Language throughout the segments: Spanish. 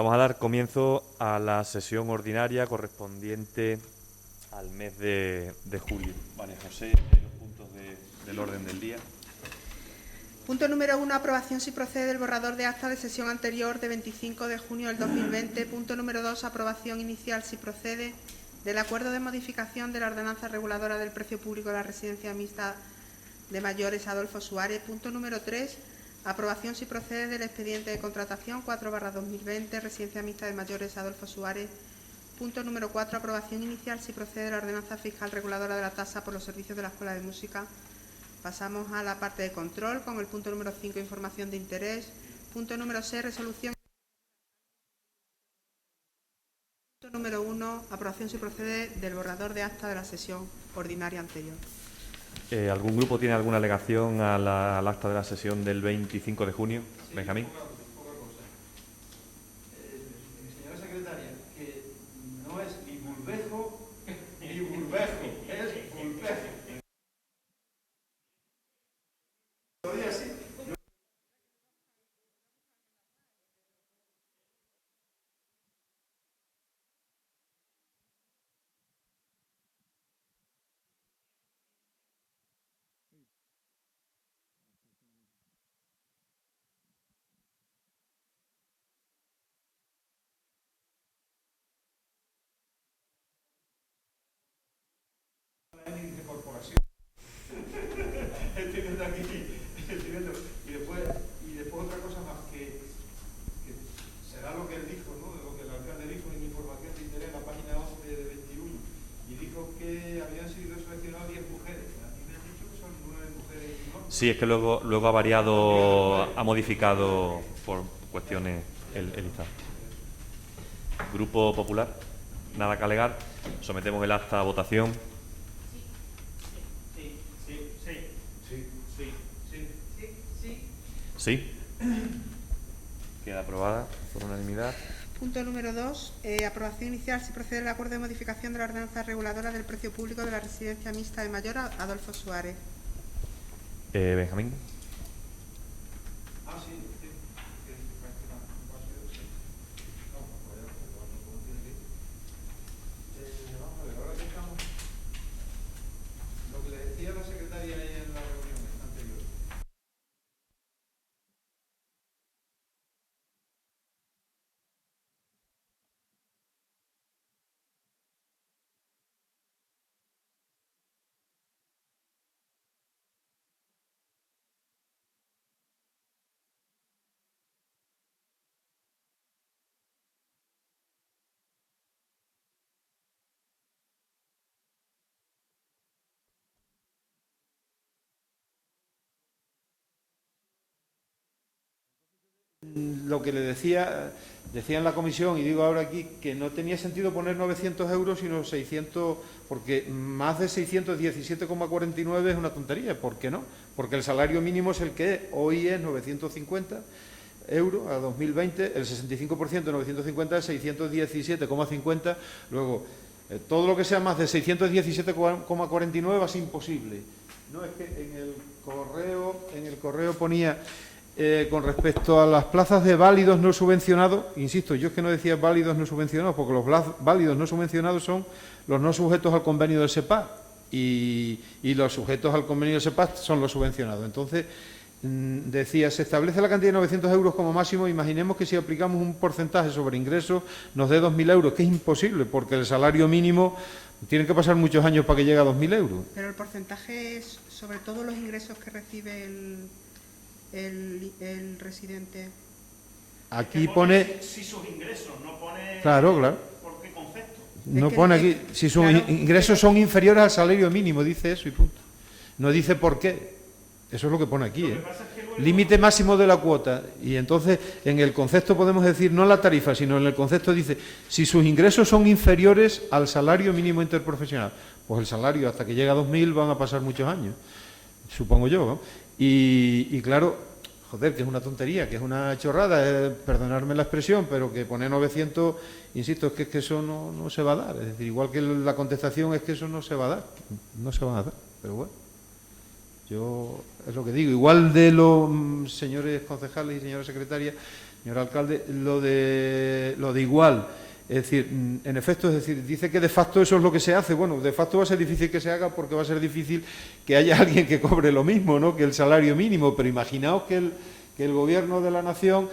Vamos a dar comienzo a la sesión ordinaria correspondiente al mes de julio. María José, los puntos del orden del día. Punto número 1, aprobación si procede del borrador de acta de sesión anterior de 25 de junio del 2020. Punto número 2, aprobación inicial si procede del acuerdo de modificación de la ordenanza reguladora del precio público de la residencia mixta de mayores Adolfo Suárez. Punto número 3, aprobación si procede del expediente de contratación 4/2020, residencia mixta de mayores Adolfo Suárez. Punto número 4, aprobación inicial si procede de la ordenanza fiscal reguladora de la tasa por los servicios de la Escuela de Música. Pasamos a la parte de control con el punto número 5, información de interés. Punto número 6, resolución. Punto número 1, aprobación si procede del borrador de acta de la sesión ordinaria anterior. ¿Algún grupo tiene alguna alegación al acta de la sesión del 25 de junio? Sí, Benjamín. Poca cosa. Señora secretaria, que no es ni bulbejo ni bulbejo, es bulbejo. Todavía sí. De corporación. Estoy viendo aquí, estoy viendo. Y después otra cosa más que será lo que él dijo, ¿no? Lo que el alcalde dijo en información de interés en la página 11 de 21. Y dijo que habían sido seleccionadas 10 mujeres. A mí me han dicho que son 9 mujeres y no. Sí, es que luego ha variado, ha modificado por cuestiones el listado. Grupo Popular, nada que alegar. Sometemos el acta a votación. Sí. Queda aprobada por unanimidad. Punto número 2, aprobación inicial si procede el acuerdo de modificación de la ordenanza reguladora del precio público de la residencia mixta de mayor Adolfo Suárez. Benjamín. Sí. Vamos a ver, ahora que estamos. Lo que le decía la secretaria en la reunión anterior. Lo que le decía en la comisión, y digo ahora aquí, que no tenía sentido poner 900 euros, sino 600, porque más de 617,49 es una tontería. ¿Por qué no? Porque el salario mínimo es el que es. Hoy es 950 euros a 2020, el 65% de 950 es 617,50. Luego, todo lo que sea más de 617,49 va a ser imposible. No, es que en el correo ponía... con respecto a las plazas de válidos no subvencionados, insisto, yo es que no decía válidos no subvencionados, porque los válidos no subvencionados son los no sujetos al convenio del SEPA y los sujetos al convenio del SEPA son los subvencionados. Entonces, decía, se establece la cantidad de 900 euros como máximo. Imaginemos que si aplicamos un porcentaje sobre ingresos nos dé 2.000 euros, que es imposible, porque el salario mínimo tiene que pasar muchos años para que llegue a 2.000 euros. Pero el porcentaje es sobre todos los ingresos que recibe el residente. Aquí pone si sus ingresos, no pone... Claro. ¿Por qué concepto? No pone aquí, si sus ingresos son inferiores al salario mínimo, dice eso y punto. No dice por qué. Eso es lo que pone aquí. Lo que pasa es que luego... Límite máximo de la cuota. Y entonces, en el concepto podemos decir, no la tarifa, sino en el concepto dice, si sus ingresos son inferiores al salario mínimo interprofesional. Pues el salario, hasta que llega a 2.000, van a pasar muchos años, supongo yo, ¿no? Y claro, joder, que es una tontería, que es una chorrada, perdonadme la expresión, pero que poner 900, insisto, es que eso no se va a dar. Es decir, igual que la contestación es que eso no se va a dar, no se van a dar, pero bueno. Yo es lo que digo, igual de los señores concejales y señora secretaria, señor alcalde, lo de igual. Es decir, en efecto, es decir, dice que de facto eso es lo que se hace. Bueno, de facto va a ser difícil que se haga porque va a ser difícil que haya alguien que cobre lo mismo, ¿no?, que el salario mínimo. Pero imaginaos que el Gobierno de la Nación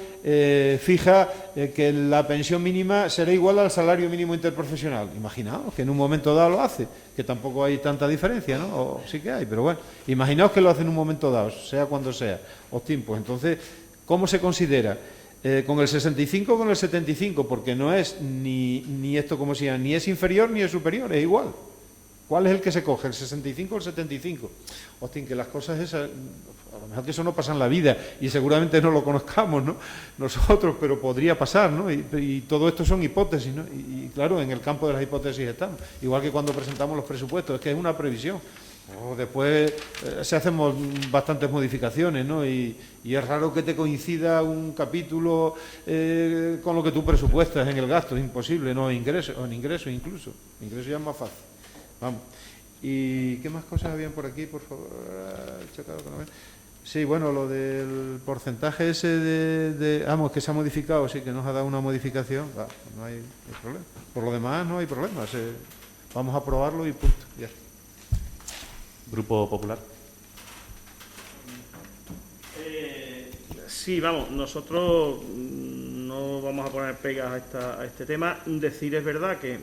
fija que la pensión mínima será igual al salario mínimo interprofesional. Imaginaos que en un momento dado lo hace, que tampoco hay tanta diferencia, ¿no? O sí que hay, pero bueno, imaginaos que lo hace en un momento dado, sea cuando sea. Hostia, pues entonces, ¿cómo se considera? ¿Con el 65 o con el 75? Porque no es ni esto como si ni es inferior ni es superior, es igual. ¿Cuál es el que se coge, el 65 o el 75? Hostia, que las cosas esas, a lo mejor que eso no pasa en la vida y seguramente no lo conozcamos, ¿no?, nosotros, pero podría pasar, ¿no? Y todo esto son hipótesis, ¿no? Y claro, en el campo de las hipótesis estamos. Igual que cuando presentamos los presupuestos, es que es una previsión. Después se hacen bastantes modificaciones, ¿no? Y es raro que te coincida un capítulo con lo que tú presupuestas en el gasto, es imposible, ¿no? En ingresos incluso. Ingresos ya es más fácil. Vamos. ¿Y qué más cosas habían por aquí, por favor? Sí, bueno, lo del porcentaje ese vamos, que se ha modificado, sí, que nos ha dado una modificación, no hay problema. Por lo demás no hay problema, vamos a aprobarlo y punto, ya está. Grupo Popular. Sí, vamos, nosotros no vamos a poner pegas a este tema. Decir es verdad que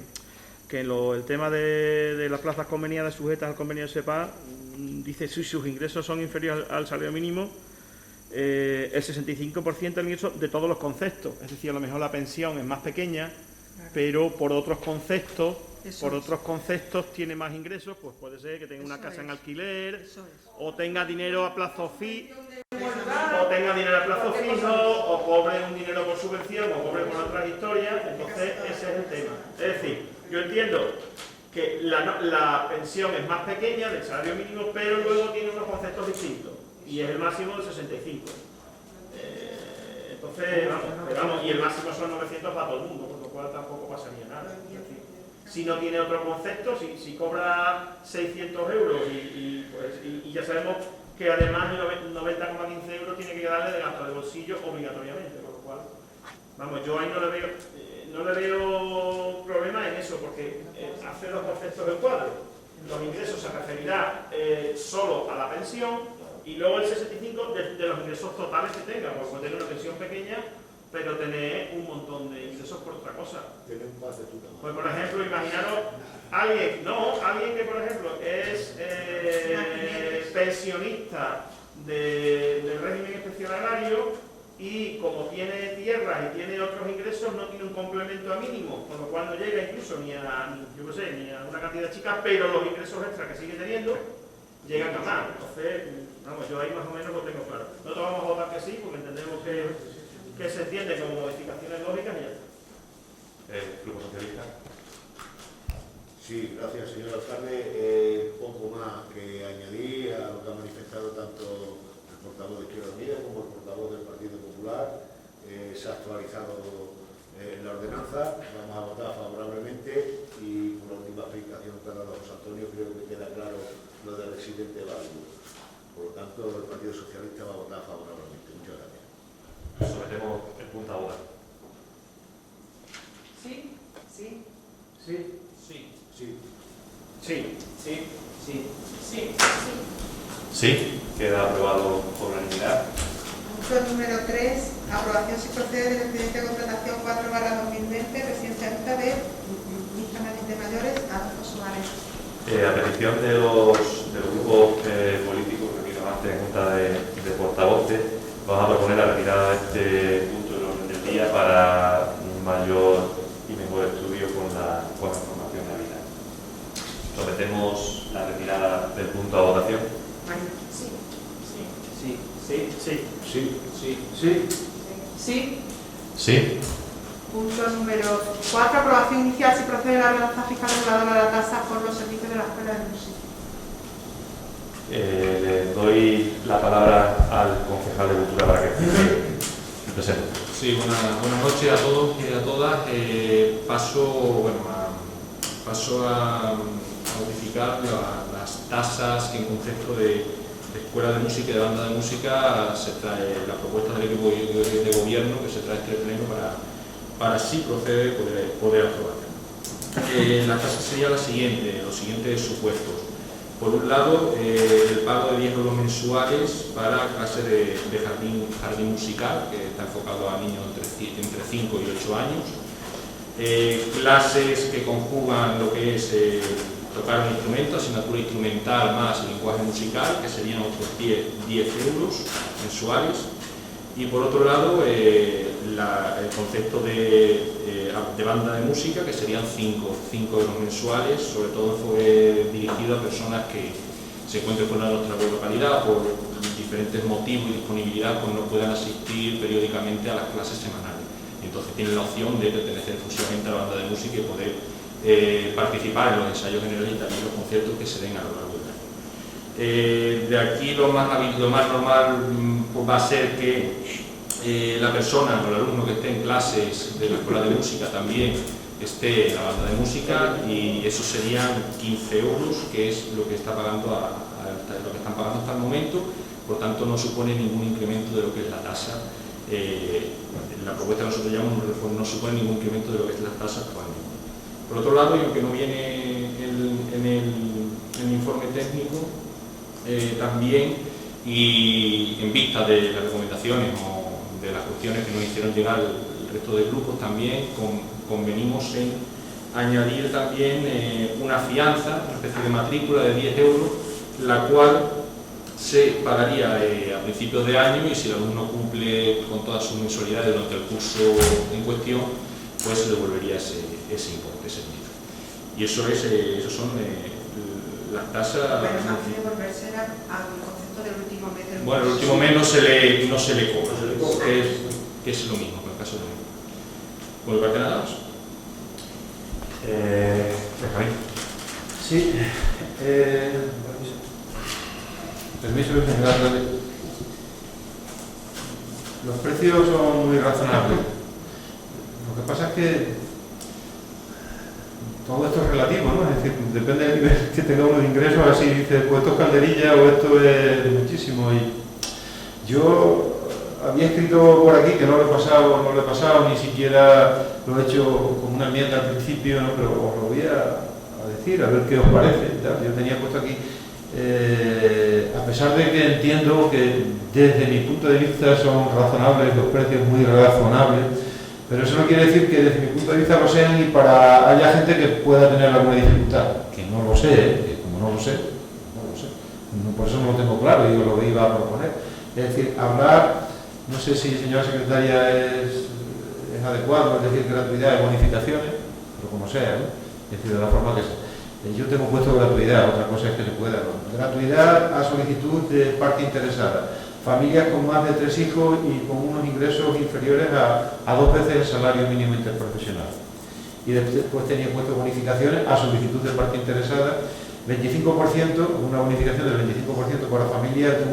el tema de las plazas conveniadas sujetas al convenio de SEPA dice si sus ingresos son inferiores al salario mínimo, el 65% del ingreso de todos los conceptos. Es decir, a lo mejor la pensión es más pequeña, pero por otros conceptos tiene más ingresos, pues puede ser que tenga una casa en alquiler, o tenga dinero a plazo fijo, o cobre un dinero por subvención, o cobre por otras historias. Entonces ese es el tema. Es decir, yo entiendo que la pensión es más pequeña del salario mínimo, pero luego tiene unos conceptos distintos, y es el máximo de 65. Entonces, vamos, y el máximo son 900 para todo el mundo, por lo cual tampoco pasaría nada. Es decir, si no tiene otro concepto, si cobra 600 euros y ya sabemos que además 90,15 euros tiene que darle de gasto de bolsillo obligatoriamente, por lo cual, vamos, yo ahí no le veo problema en eso, porque hace los conceptos del cuadro. Los ingresos se referirá solo a la pensión, y luego el 65 de los ingresos totales que tenga, porque puede tener una pensión pequeña, pero tener un montón de ingresos por otra cosa. Pues, por ejemplo, imaginaros alguien que, por ejemplo, es pensionista del régimen especial agrario y como tiene tierras y tiene otros ingresos, no tiene un complemento a mínimo, con lo cual no llega incluso ni a una cantidad chica, pero los ingresos extras que sigue teniendo llegan a más. Entonces, vamos, yo ahí más o menos lo tengo claro. Nosotros vamos a votar que sí, porque entendemos que se entiende como modificaciones lógicas y ya está. Grupo Socialista. Sí, gracias, señor alcalde. Poco más que añadir a lo que ha manifestado tanto el portavoz de Izquierda Unida como el portavoz del Partido Popular. Se ha actualizado la ordenanza, vamos a votar favorablemente y por la última explicación que ha dado José Antonio creo que queda claro lo del residente válido. Por lo tanto, el Partido Socialista va a votar favorablemente. Muchas gracias. Sometemos el punto a votar. Sí, sí. Sí. Sí. Sí. Sí. Sí. Sí. Sí, queda aprobado por unanimidad. Punto número 3. Aprobación si procede del expediente de contratación 4/2020, residencia de mayores, Adolfo Suárez. A petición de los grupos políticos reunidos antes en Junta de Portavoces, vamos a proponer la retirada de este punto del orden del día para un mayor y mejor estudio con la información de vida. Sometemos la retirada del punto a votación. Sí. Sí. Sí. Sí. Sí. Sí. Sí. Sí. Sí. Punto número 4. Aprobación inicial si procede la ordenanza fiscal reguladora de la tasa por los servicios de la Escuela del Municipio. Le doy la palabra al concejal de Cultura para que presente. Sí, buenas noches a todos y a todas. Paso a modificar las tasas en concepto de escuela de música y de banda de música se trae la propuesta del equipo de gobierno que se trae este pleno para así proceder poder aprobarla. La tasa sería la siguiente, los siguientes supuestos. Por un lado, el pago de 10 euros mensuales para clases de jardín musical, que está enfocado a niños entre 5 y 8 años. Clases que conjugan lo que es tocar un instrumento, asignatura instrumental más lenguaje musical, que serían otros 10 euros mensuales. Y por otro lado, el concepto de banda de música, que serían 5 euros mensuales, sobre todo dirigido a personas que se encuentren fuera de nuestra localidad por diferentes motivos y disponibilidad, pues no puedan asistir periódicamente a las clases semanales. Entonces tienen la opción de pertenecer exclusivamente a la banda de música y poder participar en los ensayos generales y también los conciertos que se den a lo largo del año. De aquí lo más normal pues va a ser que la persona o el alumno que esté en clases de la escuela de música también esté en la banda de música, y eso serían 15 euros, que es lo que están pagando hasta el momento. Por tanto, no supone ningún incremento de lo que es la tasa. La propuesta que nosotros llamamos no supone ningún incremento de lo que es la tasa actualmente. Por otro lado, y aunque no viene en el informe técnico, también, y en vista de las recomendaciones o de las cuestiones que nos hicieron llegar el resto de grupos, también convenimos en añadir también una fianza, una especie de matrícula de 10 euros, la cual se pagaría a principios de año, y si el alumno cumple con todas sus mensualidades durante el curso en cuestión, pues se devolvería ese importe, ese dinero. Y esos son las tasas. Pero no quiere volverse al concepto del último mes del Bueno, el curso. último mes no se le cobra, que es lo mismo, en el caso de lo mismo. ¿Por mi parte nada más? Sí, permiso, señora. Los precios son muy razonables. Lo que pasa es que todo esto es relativo, ¿no? Es decir, depende del nivel que tenga uno de ingresos, así dice, pues esto es calderilla o esto es muchísimo. Y yo había escrito por aquí, que no lo he pasado, ni siquiera lo he hecho como una enmienda al principio, ¿no? Pero os lo voy a decir, a ver qué os parece. Yo tenía puesto aquí, a pesar de que entiendo que desde mi punto de vista son razonables, los precios muy razonables, pero eso no quiere decir que desde mi punto de vista lo sean y para haya gente que pueda tener alguna dificultad, que no lo sé, que como no lo sé, por eso no lo tengo claro y yo lo iba a proponer. Es decir, hablar, no sé si señora secretaria es adecuado, es decir, gratuidad y bonificaciones, pero como sea, ¿no? Es decir, de la forma que sea. Yo tengo puesto gratuidad, otra cosa es que se pueda, ¿no? Gratuidad a solicitud de parte interesada. Familias con más de 3 hijos y con unos ingresos inferiores a 2 veces el salario mínimo interprofesional. Y después tenía puesto bonificaciones a solicitud de parte interesada, 25%, una bonificación del 25% para familias de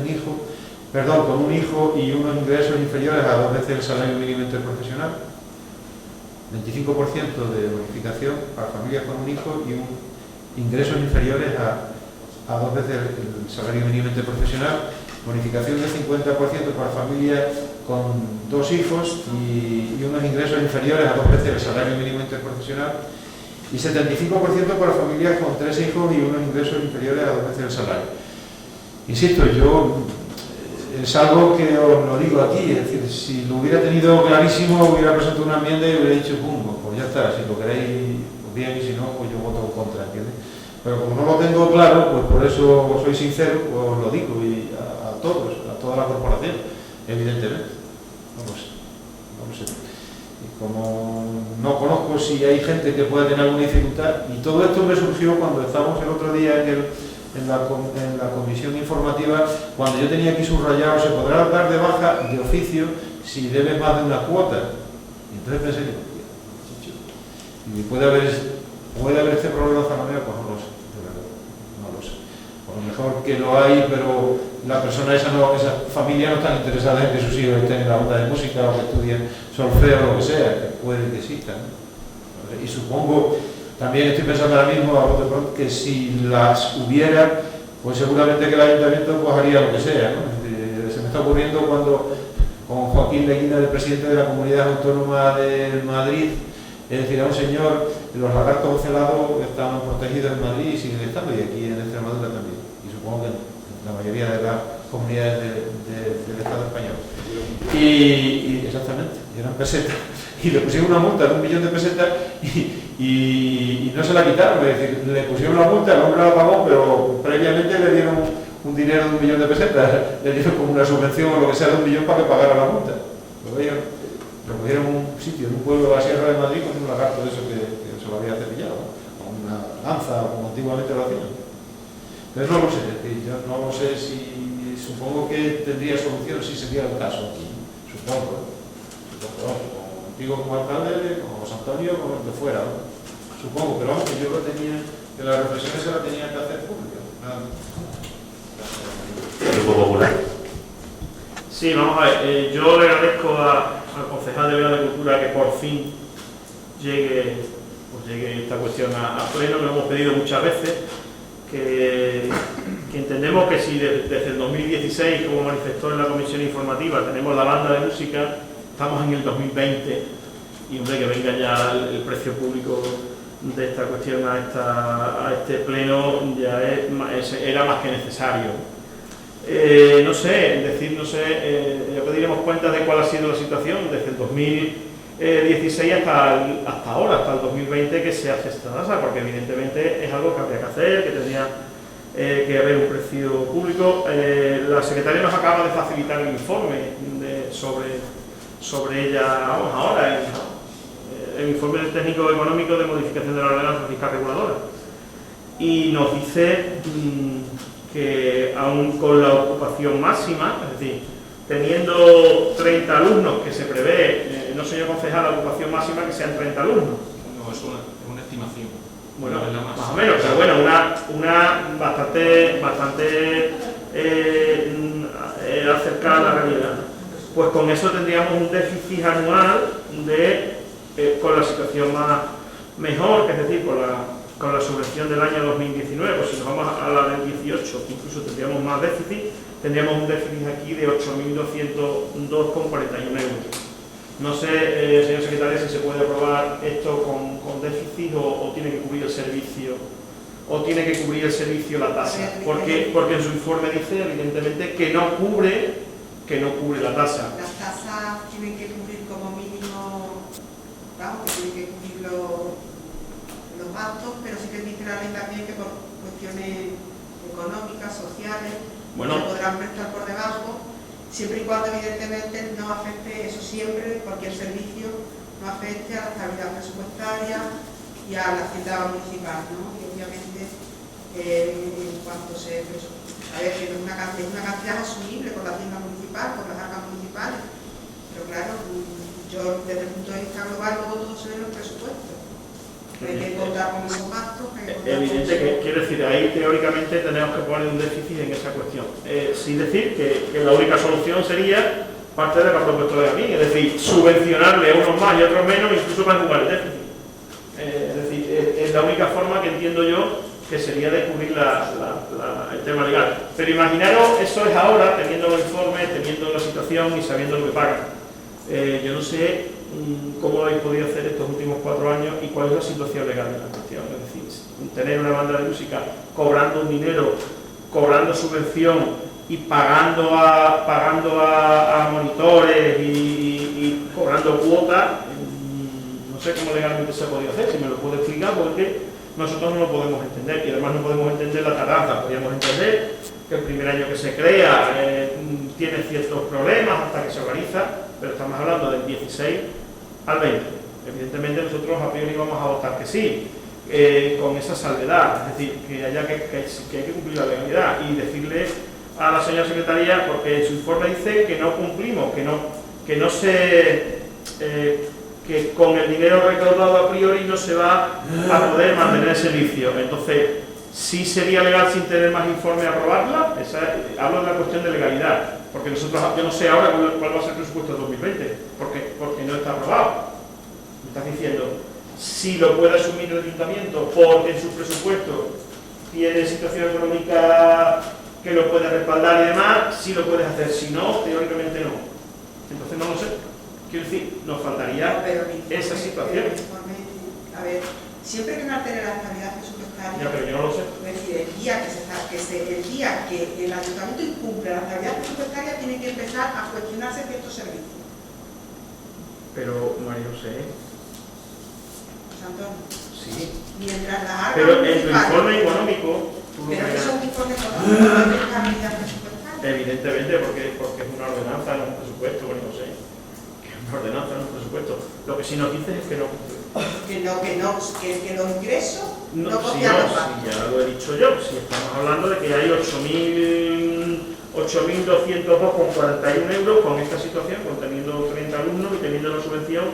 con un hijo y unos ingresos inferiores a 2 veces el salario mínimo interprofesional. 25% de bonificación para familias con un hijo y ingresos inferiores a 2 veces el salario mínimo interprofesional. Bonificación del 50% para familias con 2 hijos y unos ingresos inferiores a 2 veces el salario mínimo interprofesional, y 75% para familias con 3 hijos y unos ingresos inferiores a 2 veces el salario. Insisto, es algo que os lo digo aquí, es decir, si lo hubiera tenido clarísimo, hubiera presentado una enmienda y hubiera dicho, pum, pues ya está, si lo queréis, pues bien, y si no, pues yo voto en contra, ¿entiendes? Pero como no lo tengo claro, pues por eso soy sincero, pues os lo digo, y a toda la corporación, evidentemente. No lo sé. Y como no conozco si hay gente que pueda tener alguna dificultad, y todo esto me surgió cuando estábamos el otro día en la comisión informativa, cuando yo tenía aquí subrayado, se podrá dar de baja de oficio si debe más de una cuota. Y entonces pensé y puede haber este problema de otra manera, pues no lo sé, de verdad, no lo sé. A lo mejor que lo hay, pero la persona esa familia no está interesada en que sus hijos estén en la banda de música o que estudien solfeo o lo que sea, que puede que exista, ¿no? Y supongo, también estoy pensando ahora mismo, a bote pronto, que si las hubiera, pues seguramente que el ayuntamiento pues haría lo que sea, ¿no? Se me está ocurriendo cuando con Joaquín Leguina, el presidente de la Comunidad Autónoma de Madrid, es decir, a un señor, los lagartos ocelados estaban protegidos en Madrid y siguen estando, y aquí en Extremadura también, y supongo que en la mayoría de las comunidades del Estado español. Y exactamente, eran pesetas. Y le pusieron una multa de 1 millón de pesetas y no se la quitaron, es decir, le pusieron la multa, el hombre la pagó, pero previamente le dieron un dinero de 1 millón de pesetas, le dieron como una subvención o lo que sea de 1 millón para que pagara la multa. Lo cogieron en un sitio, en un pueblo de la Sierra de Madrid, con un lagarto de eso que se lo había cepillado, con una lanza, como antiguamente lo hacían. Pero no lo sé, es decir, yo no lo sé si, supongo que tendría solución si sería el caso aquí, supongo, contigo como alcalde, como José Antonio, como el que fuera, ¿no? Supongo, pero vamos, que yo lo tenía, que las reflexiones se las tenía que hacer públicas. Grupo Popular. Sí, vamos a ver, yo le agradezco al concejal de Vega de Cultura que por fin llegue esta cuestión a pleno, lo hemos pedido muchas veces, que entendemos que si desde el 2016, como manifestó en la comisión informativa, tenemos la banda de música, estamos en el 2020 y hombre, que venga ya el precio público de esta cuestión a este pleno ya era más que necesario. No sé, ya pediremos cuenta de cuál ha sido la situación desde el 2016 hasta ahora, hasta el 2020 que se hace esta tasa, porque evidentemente es algo que habría que hacer, que tendría que haber un precio público. La secretaria nos acaba de facilitar el informe sobre ella, vamos ahora, el informe del técnico económico de modificación de la ordenanza fiscal reguladora, y nos dice que aún con la ocupación máxima, es decir, teniendo 30 alumnos que se prevé, no señor concejal, la ocupación máxima que sean 30 alumnos. No, es una estimación. Bueno, no es la más o menos, pero bueno, una bastante acercada a la realidad. Pues con eso tendríamos un déficit anual con la situación mejor, que es decir, con la subvención del año 2019, pues si nos vamos a la del 18, incluso tendríamos más déficit, tendríamos un déficit aquí de 8.202,41 euros. No sé, señor secretario, si se puede aprobar esto con déficit o tiene que cubrir el servicio, la tasa, porque en su informe dice evidentemente que no cubre la tasa. Las tasas tienen que cubrir como mínimo, vamos, que tienen que cubrir los gastos, pero sí que dice la ley también que por cuestiones económicas, sociales, se podrán prestar por debajo, siempre y cuando evidentemente no afecte, eso siempre, cualquier servicio, no afecte a la estabilidad presupuestaria y a la hacienda municipal, ¿no? Y obviamente, en cuanto se a ver, que es una cantidad asumible por la hacienda municipal, por las arcas municipales, pero claro, yo desde el punto de vista global luego todo se ve en los presupuestos. Hay que contar con esos gastos. Evidente que quiere decir, ahí teóricamente tenemos que poner un déficit en esa cuestión. Sin decir que la única solución sería parte de lo que ha propuesto de aquí, es decir, subvencionarle a unos más y a otros menos, incluso para jugar el déficit. Es decir, es la única forma que entiendo yo que sería de cubrir el tema legal. Pero imaginaros, eso es ahora, teniendo los informes, teniendo la situación y sabiendo lo que pagan. Yo no sé cómo lo habéis podido hacer estos últimos 4 años y cuál es la situación legal de la cuestión. Es decir, tener una banda de música cobrando un dinero, cobrando subvención y pagando a monitores y cobrando cuotas, no sé cómo legalmente se ha podido hacer, si me lo puede explicar, porque nosotros no lo podemos entender y además no podemos entender la tardanza. Podríamos entender que el primer año que se crea tiene ciertos problemas hasta que se organiza, pero estamos hablando del 16 al 20. Evidentemente nosotros a priori vamos a votar que sí, con esa salvedad, es decir, que hay que cumplir la legalidad y decirle a la señora secretaria, porque en su informe dice que no cumplimos, que con el dinero recaudado a priori no se va a poder mantener el servicio. Entonces, ¿sí sería legal sin tener más informe aprobarla? Hablo de la cuestión de legalidad, porque nosotros, yo no sé ahora cuál va a ser el presupuesto de 2020, porque no está aprobado. Me estás diciendo, si lo puede asumir el ayuntamiento, porque en su presupuesto tiene situación económica que lo puede respaldar y demás, sí lo puedes hacer, si no, teóricamente no. Entonces no lo sé. Quiero decir, nos faltaría esa situación. A ver, siempre que no altere la estabilidad presupuestaria, Ya, pero yo no lo sé. es decir, el día que el ayuntamiento incumple la estabilidad presupuestaria, tiene que empezar a cuestionarse ciertos servicios. Pero, María José, José Antonio, sí. mientras las arcas Pero en tu municipales- informe económico, tú lo pero que que son ganas- informes económicos, no hay estabilidad presupuestaria. evidentemente, porque es una ordenanza, no es un presupuesto, María José. Que es una ordenanza, no es un presupuesto. Lo que sí nos dices es que no cumple. Que los ingresos no Sí, copian los sí, gastos. ya lo he dicho yo. Si estamos hablando de que hay 8.202,41 euros con esta situación, con teniendo 30 alumnos y teniendo la subvención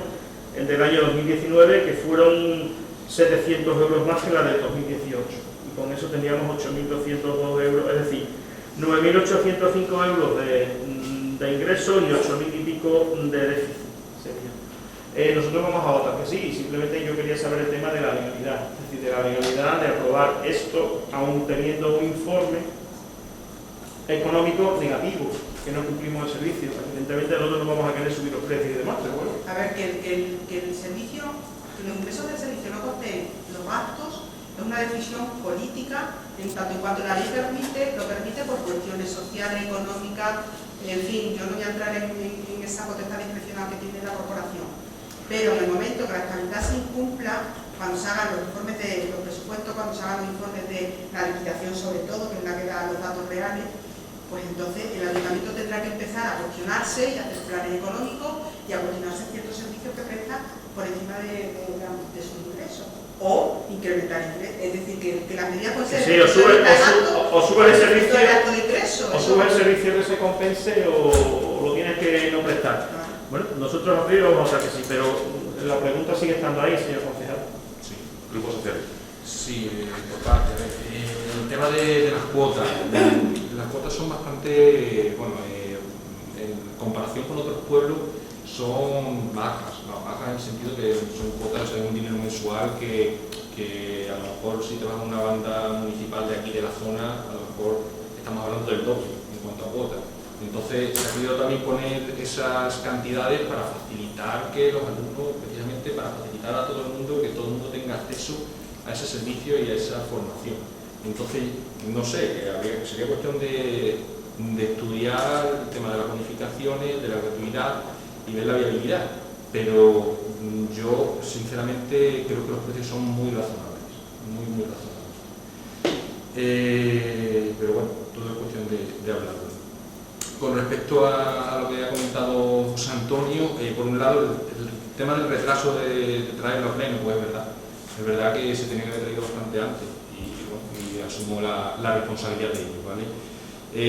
del año 2019, que fueron 700 euros más que la del 2018. Y con eso teníamos 8.202 euros, es decir, 9.805 euros de ingresos y 8.000 y pico de déficit. Nosotros vamos a votar que sí, simplemente yo quería saber el tema de la legalidad, es decir, de la legalidad de aprobar esto, aún teniendo un informe económico negativo, que no cumplimos el servicio. Evidentemente nosotros no vamos a querer subir los precios y demás, pero bueno. A ver, que el servicio, que los ingresos del servicio no costeen los gastos, es una decisión política, en tanto en cuanto la ley lo permite por cuestiones sociales, económicas, en fin, yo no voy a entrar en esa potestad discrecional que tiene la corporación. Pero en el momento que la estabilidad se incumpla, cuando se hagan los informes de los presupuestos, cuando se hagan los informes de la liquidación sobre todo, que es la que da los datos reales, pues entonces el ayuntamiento tendrá que empezar a cuestionarse y hacer planes económicos y a cuestionarse ciertos servicios que presta por encima de sus ingresos. O incrementar ingresos. Es decir, que las medidas pueden ser... Sí, o sube el servicio, o sube el servicio que se compense o lo tienes que no prestar. Bueno, nosotros a priori vamos a votar que sí, pero la pregunta sigue estando ahí, señor concejal. Sí. Grupo Socialista. Sí, por parte. El tema de las cuotas son bastante, bueno, en comparación con otros pueblos, son bajas en el sentido que son cuotas, es un dinero mensual que a lo mejor si te vas a una banda municipal de aquí de la zona, a lo mejor estamos hablando del doble en cuanto a cuotas. Entonces se ha querido también poner esas cantidades para facilitar que los alumnos, precisamente para facilitar a todo el mundo, que todo el mundo tenga acceso a ese servicio y a esa formación. Entonces, no sé, sería cuestión de estudiar el tema de las bonificaciones, de la gratuidad y ver la viabilidad, pero yo sinceramente creo que los precios son muy razonables, muy razonables. Pero bueno, todo es cuestión de hablarlo. Con respecto a lo que ha comentado José Antonio, por un lado el tema del retraso de traerlo a pleno, pues es verdad que se tenía que haber traído bastante antes y asumo la responsabilidad de ello, ¿vale?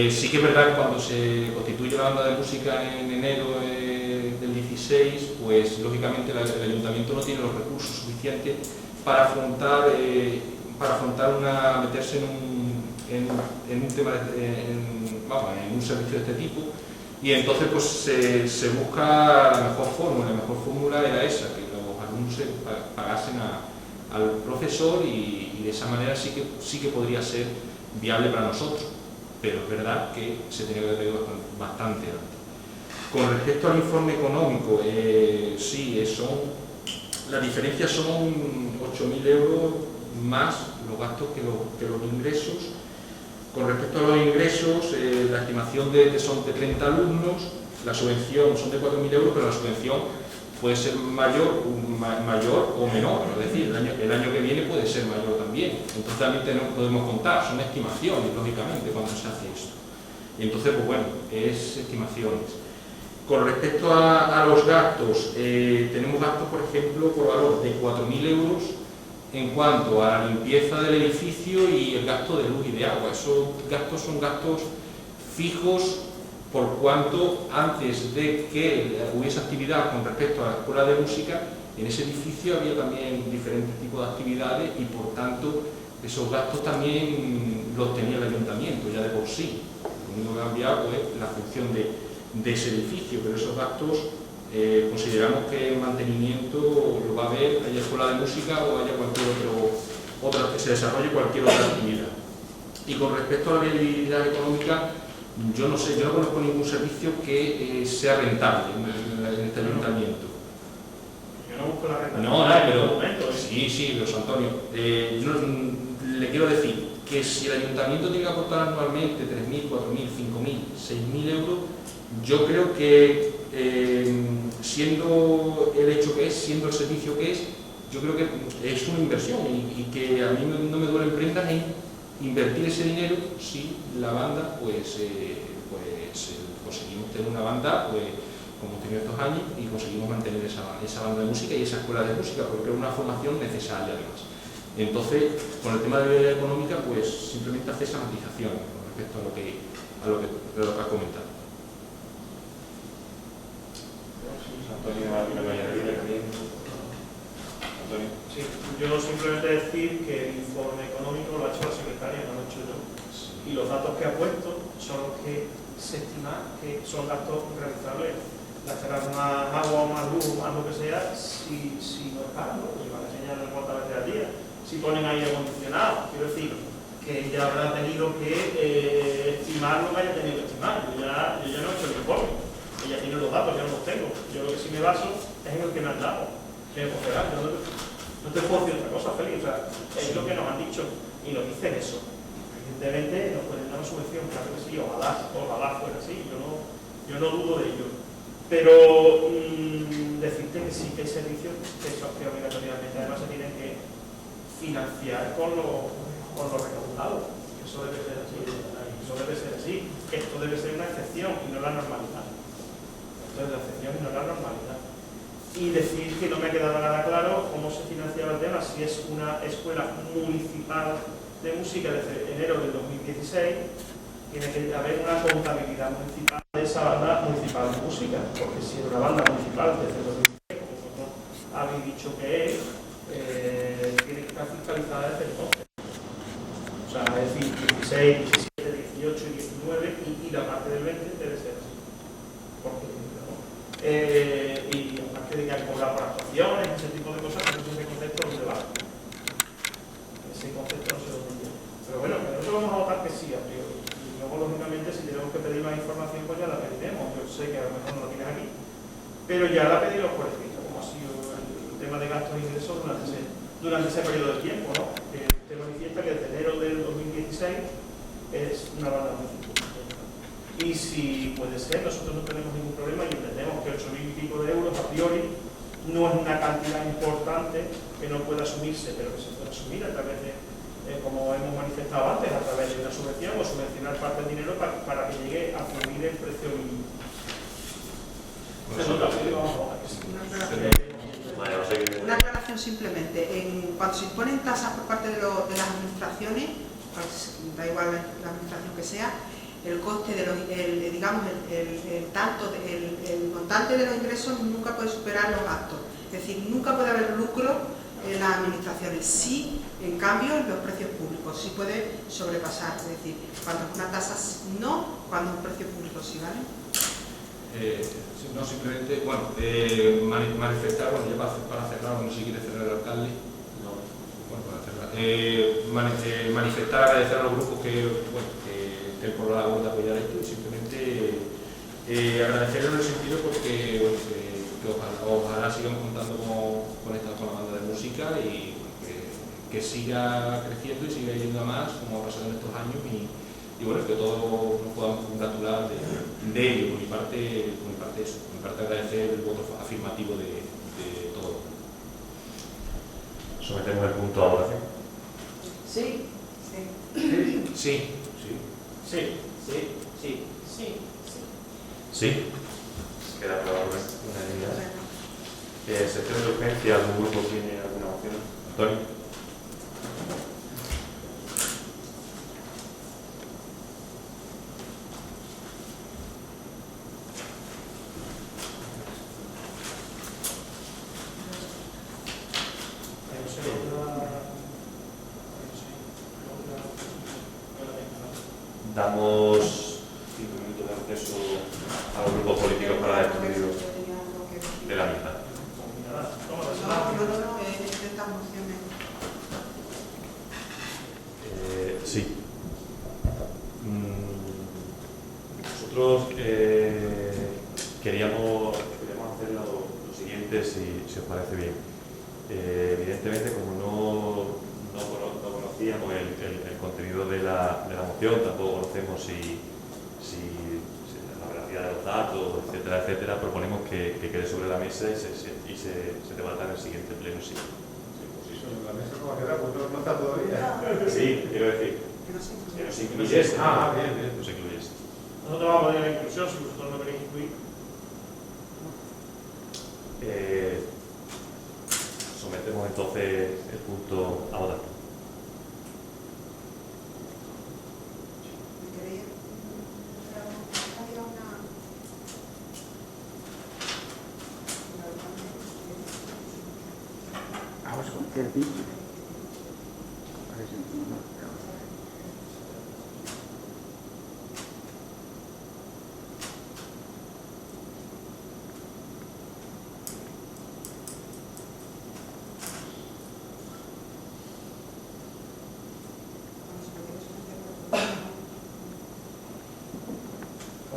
Sí que es verdad que cuando se constituye la banda de música en enero del 16, pues lógicamente el ayuntamiento no tiene los recursos suficientes para meterse en un tema en un servicio de este tipo, y entonces pues se busca la mejor fórmula. La mejor fórmula era esa, que los alumnos se pagasen al profesor y de esa manera sí que podría ser viable para nosotros, pero es verdad que se tenía que haber traído bastante antes. Con respecto al informe económico, sí, la diferencia son 8.000 euros más los gastos que los ingresos. Con respecto a los ingresos, la estimación que son de 30 alumnos, la subvención son de 4.000 euros, pero la subvención puede ser mayor o menor, es decir, el año que viene puede ser mayor también. Entonces también podemos contar, son estimaciones, lógicamente, cuando se hace esto. Y entonces, pues bueno, es estimaciones. Con respecto a los gastos, tenemos gastos, por ejemplo, por valor de 4.000 euros en cuanto a la limpieza del edificio y el gasto de luz y de agua. Esos gastos son gastos fijos, por cuanto antes de que hubiese actividad con respecto a la escuela de música, en ese edificio había también diferentes tipos de actividades y por tanto esos gastos también los tenía el ayuntamiento ya de por sí. Lo único que ha cambiado es la función de ese edificio, pero esos gastos consideramos que el mantenimiento lo va a haber, haya escuela de música o haya cualquier otro se desarrolle cualquier otra actividad. Y con respecto a la viabilidad económica, yo no sé, yo no conozco ningún servicio que sea rentable en este ayuntamiento. Yo no busco la renta. No, pero momento, sí, José Antonio. Yo le quiero decir que si el ayuntamiento tiene que aportar anualmente 3.000, 4.000, 5.000, 6.000 euros, yo creo que siendo el hecho que es, siendo el servicio que es, yo creo que es una inversión y que a mí no me duelen prendas en invertir ese dinero si la banda, pues conseguimos tener una banda, pues como hemos tenido estos años, y conseguimos mantener esa banda de música y esa escuela de música, porque es una formación necesaria además. Entonces, con el tema de la viabilidad económica, pues simplemente hace esa matización con respecto a lo que has comentado. Antonio, ¿alguna que añadir aquí? Antonio. Sí, yo simplemente decir que el informe económico lo ha hecho la secretaria, no lo he hecho yo. Y los datos que ha puesto son los que se estima que son gastos realizables. Gastarán más agua, más luz, más lo que sea, si no es caro, ¿no? Pues van a enseñar cuántas veces al día. Si ponen aire acondicionado, quiero decir que ya habrá tenido que estimar lo que haya tenido que estimar. Yo ya no he hecho el informe, ella tiene los datos, yo no los tengo. Yo lo que sí me baso es en el que me han dado. Yo no te puedo decir otra cosa, Félix, o sea, es lo que nos han dicho y nos dicen eso. Evidentemente nos pueden dar una subvención, claro que sí, ojalá fuera así, yo no dudo de ello. Pero decirte que sí que hay servicios que obligatoriamente además se tienen que financiar con lo recaudado. Eso debe ser así. Esto debe ser una excepción y no la normalidad. Esto es la excepción y no la normalidad. Y decir que no me ha quedado nada claro cómo se financiaba el tema, si es una escuela municipal de música desde enero del 2016, tiene que haber una contabilidad municipal de esa banda municipal de música, porque si es una banda municipal desde el 2016, como vosotros habéis dicho que es, tiene que estar fiscalizada desde entonces. O sea, es decir, 16, 17, 18 y 19 y la parte del 20 debe ser así. Y aparte de que hay que cobrar por actuaciones, ese tipo de cosas, pero ese concepto no se va. Ese concepto no se lo entiende. Pero bueno, nosotros vamos a votar que sí, a priori. Y luego, lógicamente, si tenemos que pedir más información, pues ya la pediremos. Yo sé que a lo mejor no la tienes aquí, pero ya la pediremos por escrito, como ha sido el tema de gastos e ingresos durante ese periodo de tiempo, ¿no? Que te manifiesta que desde enero del 2016 es una banda municipal. Y si puede ser, nosotros no tenemos ningún problema y entendemos que 8.000 y pico de euros a priori no es una cantidad importante que no pueda asumirse, pero que se puede asumir a través de, como hemos manifestado antes, a través de una subvención o subvencionar parte del dinero para que llegue a cubrir el precio mínimo. Una aclaración simplemente. Cuando se imponen tasas por parte de las administraciones, pues, da igual la administración que sea, el coste de el montante de los ingresos nunca puede superar los gastos. Es decir, nunca puede haber lucro en las administraciones. Sí, en cambio, en los precios públicos sí puede sobrepasar. Es decir, cuando es una tasa no, cuando es un precio público sí, ¿vale? No, simplemente, bueno, manifestar, bueno, ya para cerrar, no sé si quiere cerrar el alcalde. No. Bueno, para cerrar. Manifestar, agradecer a los grupos que estén por la labor de apoyar esto y simplemente agradecerlo en el sentido porque bueno, que ojalá sigamos contando con la banda de música y que siga creciendo y siga yendo a más como ha pasado en estos años y bueno, que todos nos podamos congratular de ello. Por mi parte eso, por mi parte agradecer el voto afirmativo de todos. Sometemos el punto a votación. Sí. Sí. Sí. Queda aprobado por unanimidad. Sección de urgencia, ¿algún grupo tiene alguna moción? Antonio. Damos 5 minutos de acceso a los grupos políticos para despedirlos de la mitad. No, estas mociones. Sí. Nosotros queríamos hacer lo siguiente, si os parece bien. Evidentemente, como no conocíamos el contenido de la moción, tampoco conocemos si la veracidad de los datos, etcétera, etcétera, proponemos que quede sobre la mesa y se debata en el siguiente pleno. Sí. ¿Sobre la mesa cómo va a quedar? Pues no está todavía. Sí, quiero decir. Que nos incluyese. Bien. Nos incluyese. Nosotros vamos a poner la inclusión, si vosotros no queréis incluir. Sometemos entonces el punto a votación.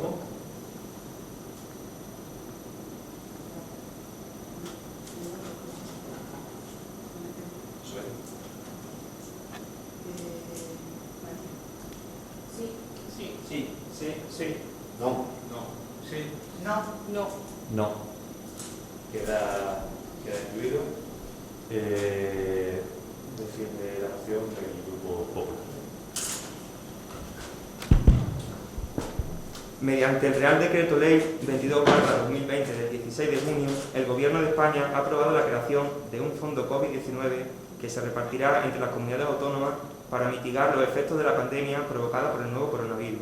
¿Cómo? Sí. No. Sí. No. Queda incluido. Defiende la moción del Grupo Popular. Mediante el Real Decreto Ley 22/2020 del 16 de junio, el Gobierno de España ha aprobado la creación de un fondo COVID-19 que se repartirá entre las comunidades autónomas para mitigar los efectos de la pandemia provocada por el nuevo coronavirus.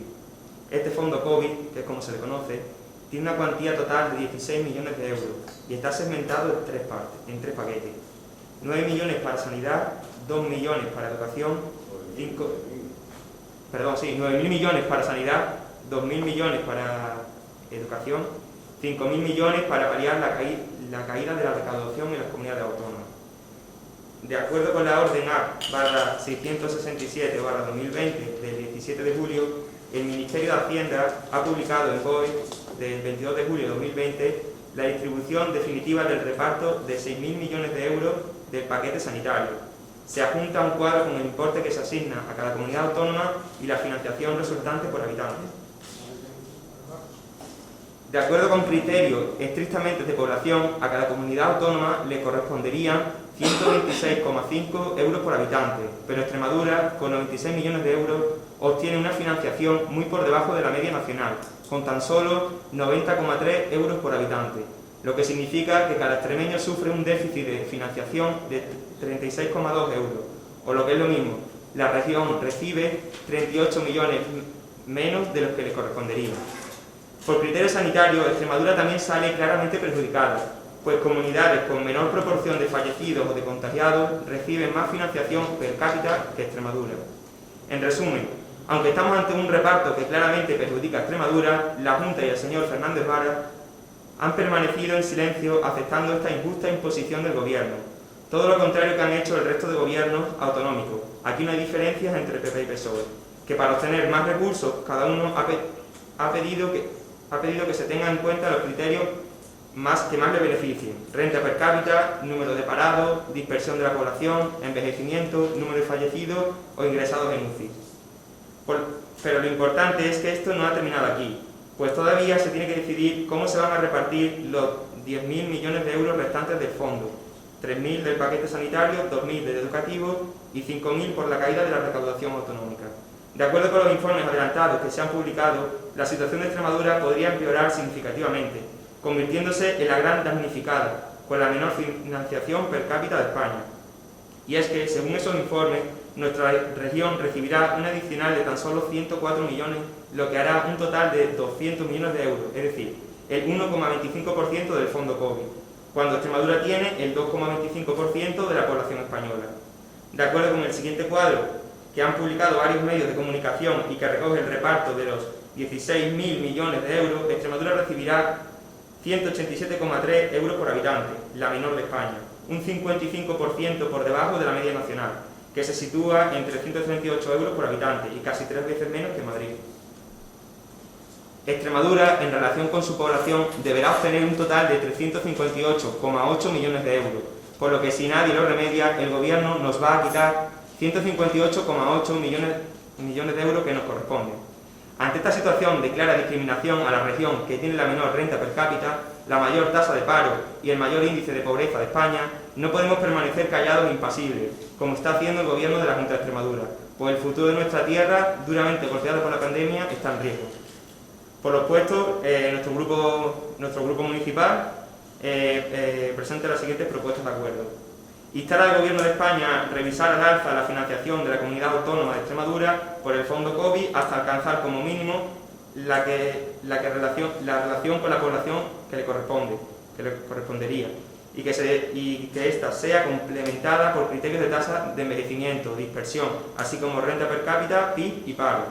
Este fondo COVID, que es como se le conoce, tiene una cuantía total de 16 millones de euros y está segmentado en tres paquetes. 9 millones para sanidad, 2 millones para educación, 9.000 millones para sanidad, 2.000 millones para educación, 5.000 millones para paliar la caída de la recaudación en las comunidades autónomas. De acuerdo con la Orden A/667/2020 del 17 de julio, el Ministerio de Hacienda ha publicado en BOE del 22 de julio de 2020 la distribución definitiva del reparto de 6.000 millones de euros del paquete sanitario. Se adjunta un cuadro con el importe que se asigna a cada comunidad autónoma y la financiación resultante por habitante. De acuerdo con criterios estrictamente de población, a cada comunidad autónoma le corresponderían 126,5 euros por habitante, pero Extremadura, con 96 millones de euros, obtiene una financiación muy por debajo de la media nacional, con tan solo 90,3 euros por habitante, lo que significa que cada extremeño sufre un déficit de financiación de 36,2 euros, o lo que es lo mismo, la región recibe 38 millones menos de los que le correspondería. Por criterio sanitario, Extremadura también sale claramente perjudicada, pues comunidades con menor proporción de fallecidos o de contagiados reciben más financiación per cápita que Extremadura. En resumen, aunque estamos ante un reparto que claramente perjudica a Extremadura, la Junta y el señor Fernández Vara han permanecido en silencio aceptando esta injusta imposición del Gobierno, todo lo contrario que han hecho el resto de gobiernos autonómicos. Aquí no hay diferencias entre PP y PSOE, que para obtener más recursos cada uno ha pedido que se tengan en cuenta los criterios que más le beneficien: renta per cápita, número de parados, dispersión de la población, envejecimiento, número de fallecidos o ingresados en UCI. Pero lo importante es que esto no ha terminado aquí, pues todavía se tiene que decidir cómo se van a repartir los 10.000 millones de euros restantes del fondo: 3.000 del paquete sanitario, 2.000 del educativo y 5.000 por la caída de la recaudación autonómica. De acuerdo con los informes adelantados que se han publicado, la situación de Extremadura podría empeorar significativamente, convirtiéndose en la gran damnificada, con la menor financiación per cápita de España. Y es que, según esos informes, nuestra región recibirá un adicional de tan solo 104 millones, lo que hará un total de 200 millones de euros, es decir, el 1,25% del fondo COVID, cuando Extremadura tiene el 2,25% de la población española. De acuerdo con el siguiente cuadro, que han publicado varios medios de comunicación y que recoge el reparto de los 16.000 millones de euros, Extremadura recibirá 187,3 euros por habitante, la menor de España, un 55% por debajo de la media nacional. que se sitúa en 338 euros por habitante y casi 3 veces menos que Madrid. Extremadura, en relación con su población, deberá obtener un total de 358,8 millones de euros, por lo que si nadie lo remedia, el Gobierno nos va a quitar 158,8 millones de euros que nos corresponden. Ante esta situación de clara discriminación a la región que tiene la menor renta per cápita, la mayor tasa de paro y el mayor índice de pobreza de España, no podemos permanecer callados e impasibles, como está haciendo el Gobierno de la Junta de Extremadura, pues el futuro de nuestra tierra, duramente golpeada por la pandemia, está en riesgo. Por lo expuesto, nuestro grupo municipal presenta las siguientes propuestas de acuerdo. Instar al Gobierno de España a revisar al alza la financiación de la Comunidad Autónoma de Extremadura por el Fondo COVID hasta alcanzar como mínimo la relación con la población que le correspondería, y que ésta sea complementada por criterios de tasa de envejecimiento, dispersión, así como renta per cápita, PIB y paro.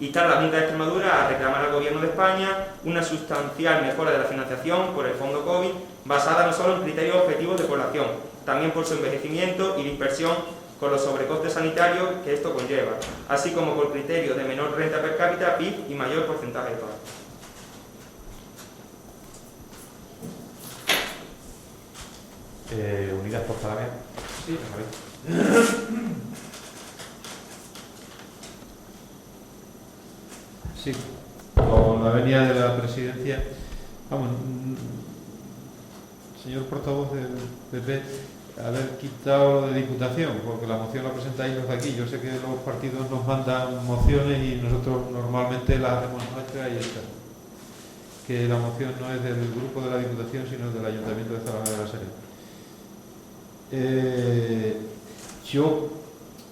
Instar a la Junta de Extremadura a reclamar al Gobierno de España una sustancial mejora de la financiación por el Fondo COVID, basada no solo en criterios objetivos de población, también por su envejecimiento y dispersión con los sobrecostes sanitarios que esto conlleva, así como por criterios de menor renta per cápita, PIB y mayor porcentaje de paro. Unidas por Zalamea. Sí. Sí, con la venia de la presidencia, vamos, señor portavoz del PP, haber quitado lo de Diputación, porque la moción la presentáis los de aquí. Yo sé que los partidos nos mandan mociones y nosotros normalmente las hacemos nuestras y ya está. Que la moción no es del grupo de la Diputación, sino del Ayuntamiento de Zalamea de la Serena.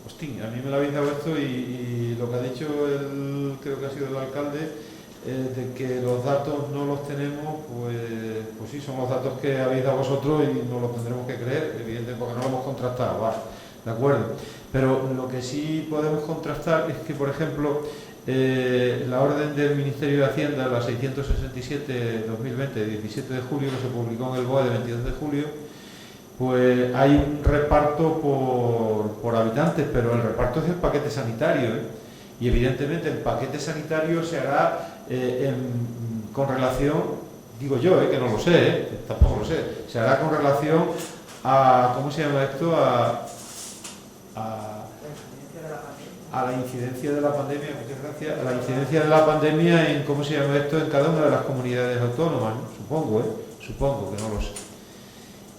Hostia, a mí me lo habéis dado esto y lo que ha dicho creo que ha sido el alcalde, de que los datos no los tenemos, pues sí, son los datos que habéis dado vosotros y no los tendremos que creer, evidentemente, porque no lo hemos contrastado, ¿vale? De acuerdo. Pero lo que sí podemos contrastar es que, por ejemplo, la orden del Ministerio de Hacienda, la 667-2020, de 17 de julio, que se publicó en el BOE de 22 de julio, pues hay un reparto por habitantes, pero el reparto es del paquete sanitario, ¿eh? Y evidentemente el paquete sanitario se hará con relación, digo yo, que no lo sé, tampoco lo sé, se hará con relación a, ¿cómo se llama esto? A la incidencia de la pandemia, muchas gracias, a la incidencia de la pandemia en, ¿cómo se llama esto?, en cada una de las comunidades autónomas, ¿no? Supongo que no lo sé.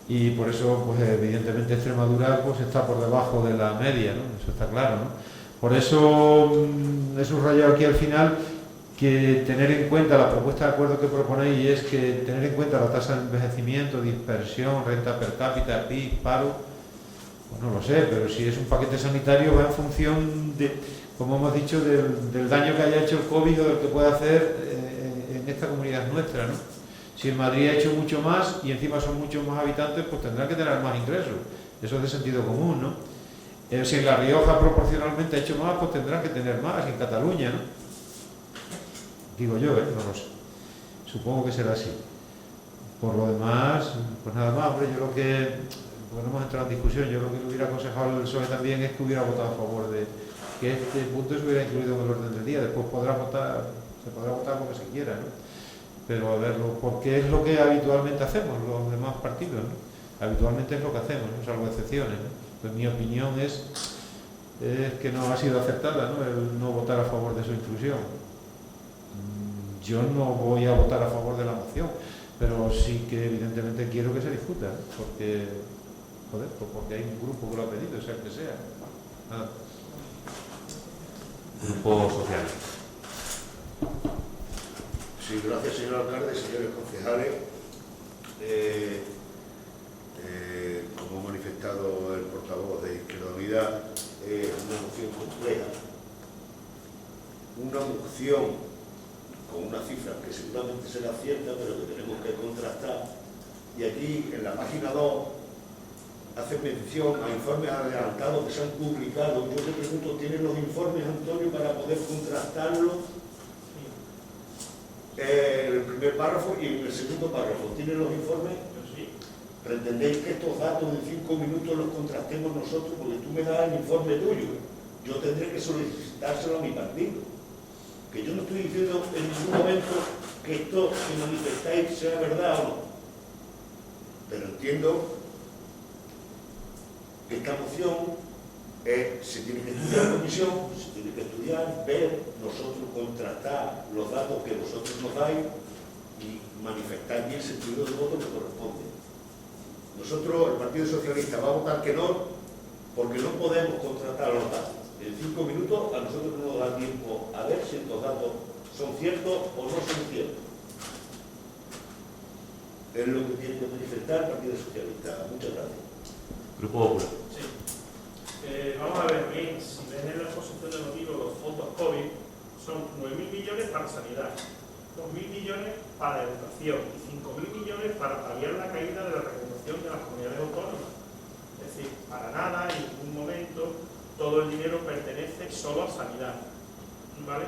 Y por eso, pues evidentemente Extremadura pues está por debajo de la media, ¿no? Eso está claro, ¿no? Por eso he subrayado aquí al final que tener en cuenta la propuesta de acuerdo que proponéis es que tener en cuenta la tasa de envejecimiento, dispersión, renta per cápita, PIB, paro, pues no lo sé, pero si es un paquete sanitario va en función de, como hemos dicho, del daño que haya hecho el COVID o del que puede hacer en esta comunidad nuestra, ¿no? Si en Madrid ha hecho mucho más y encima son muchos más habitantes, pues tendrán que tener más ingresos. Eso es de sentido común, ¿no? Si en La Rioja proporcionalmente ha hecho más, pues tendrán que tener más. En Cataluña, ¿no? Digo yo, no lo sé. Supongo que será así. Por lo demás, pues nada más, hombre, yo lo que... Porque no hemos entrado en discusión, yo lo que le hubiera aconsejado al PSOE también es que hubiera votado a favor de que este punto se hubiera incluido en el orden del día. Después se podrá votar lo que se quiera, ¿no? Pero a verlo, porque es lo que habitualmente hacemos los demás partidos, ¿no? Habitualmente es lo que hacemos, ¿no? Salvo excepciones, ¿no? Pues mi opinión es que no ha sido acertada, ¿no? El no votar a favor de su inclusión. Yo no voy a votar a favor de la moción, pero sí que evidentemente quiero que se discuta, ¿no? Porque, joder, pues porque hay un grupo que lo ha pedido, sea el que sea. Nada. Grupo Social. Sí, gracias, señor alcalde, señores concejales. Como ha manifestado el portavoz de Izquierda Unida, una moción compleja, una moción con una cifra que seguramente será cierta, pero que tenemos que contrastar. Y aquí, en la página 2, hace mención a informes adelantados que se han publicado. Yo te pregunto, ¿tienen los informes, Antonio, para poder contrastarlos? En el primer párrafo y en el segundo párrafo, ¿tienen los informes? Sí. pretendéis que estos datos en 5 minutos los contrastemos nosotros, porque tú me das el informe tuyo, yo tendré que solicitárselo a mi partido. Que yo no estoy diciendo en ningún momento que esto que manifestáis sea verdad o no, pero entiendo que esta moción se tiene que estudiar en comisión, se tiene que estudiar, ver, nosotros contrastar los datos que vosotros nos dais y manifestar bien el sentido del voto que corresponde. Nosotros, el Partido Socialista, va a votar que no, porque no podemos contrastar los datos. En 5 minutos a nosotros no nos da tiempo a ver si estos datos son ciertos o no son ciertos. Es lo que tiene que manifestar el Partido Socialista. Muchas gracias. Grupo Popular. Sí. Vamos a ver bien, si ven en la exposición de motivos los fondos COVID, son 9.000 millones para sanidad, 2.000 millones para educación y 5.000 millones para paliar la caída de la recaudación de las comunidades autónomas. Es decir, para nada, en ningún momento, todo el dinero pertenece solo a sanidad. ¿Vale?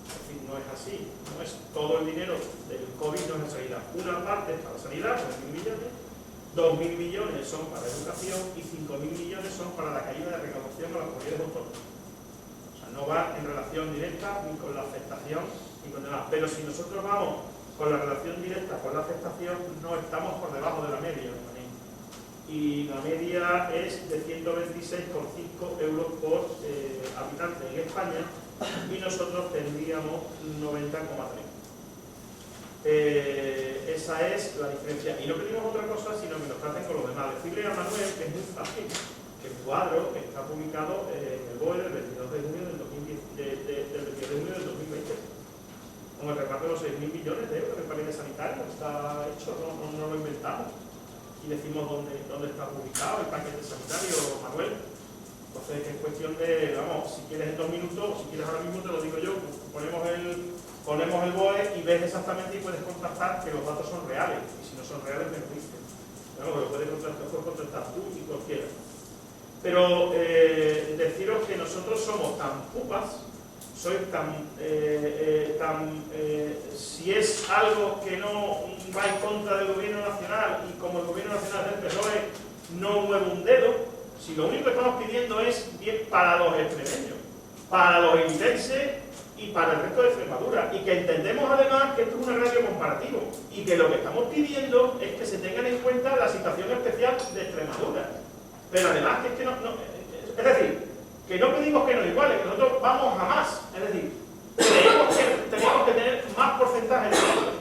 Es decir, no es así, no es todo el dinero del COVID, no es en sanidad. Una parte es para sanidad, 9.000 millones, 2.000 millones son para educación y 5.000 millones son para la caída de recaudación de las comunidades autónomas. O sea, no va en relación directa ni con la afectación ni con demás. Pero si nosotros vamos con la relación directa con la afectación, no estamos por debajo de la media. Y la media es de 126,5 euros por habitante en España y nosotros tendríamos 90,3. Esa es la diferencia. Y no pedimos otra cosa, sino que nos traten con los demás. Decirle a Manuel que es muy fácil, que el cuadro está publicado en el BOE del 22 de junio del 2020, con el reparto de los 6.000 millones de euros en paquete sanitario. Está hecho, no lo inventamos. Y decimos dónde está publicado el paquete sanitario, Manuel. Entonces es cuestión de, vamos, si quieres en 2 minutos, si quieres ahora mismo te lo digo yo, ponemos el BOE y ves exactamente y puedes contrastar que los datos son reales. Y si no son reales, me lo dices. Bueno, lo puedes contrastar tú y cualquiera. Pero deciros que nosotros somos tan pupas, sois si es algo que no va en contra del gobierno nacional y como el gobierno nacional del PSOE no mueve un dedo, si lo único que estamos pidiendo es bien para los extremeños, para los emitenses y para el resto de Extremadura, y que entendemos además que esto es un agravio comparativo y que lo que estamos pidiendo es que se tengan en cuenta la situación especial de Extremadura, pero además que es que es decir, que no pedimos que nos iguale, que nosotros vamos a más, es decir, tenemos que tener más porcentaje de dinero,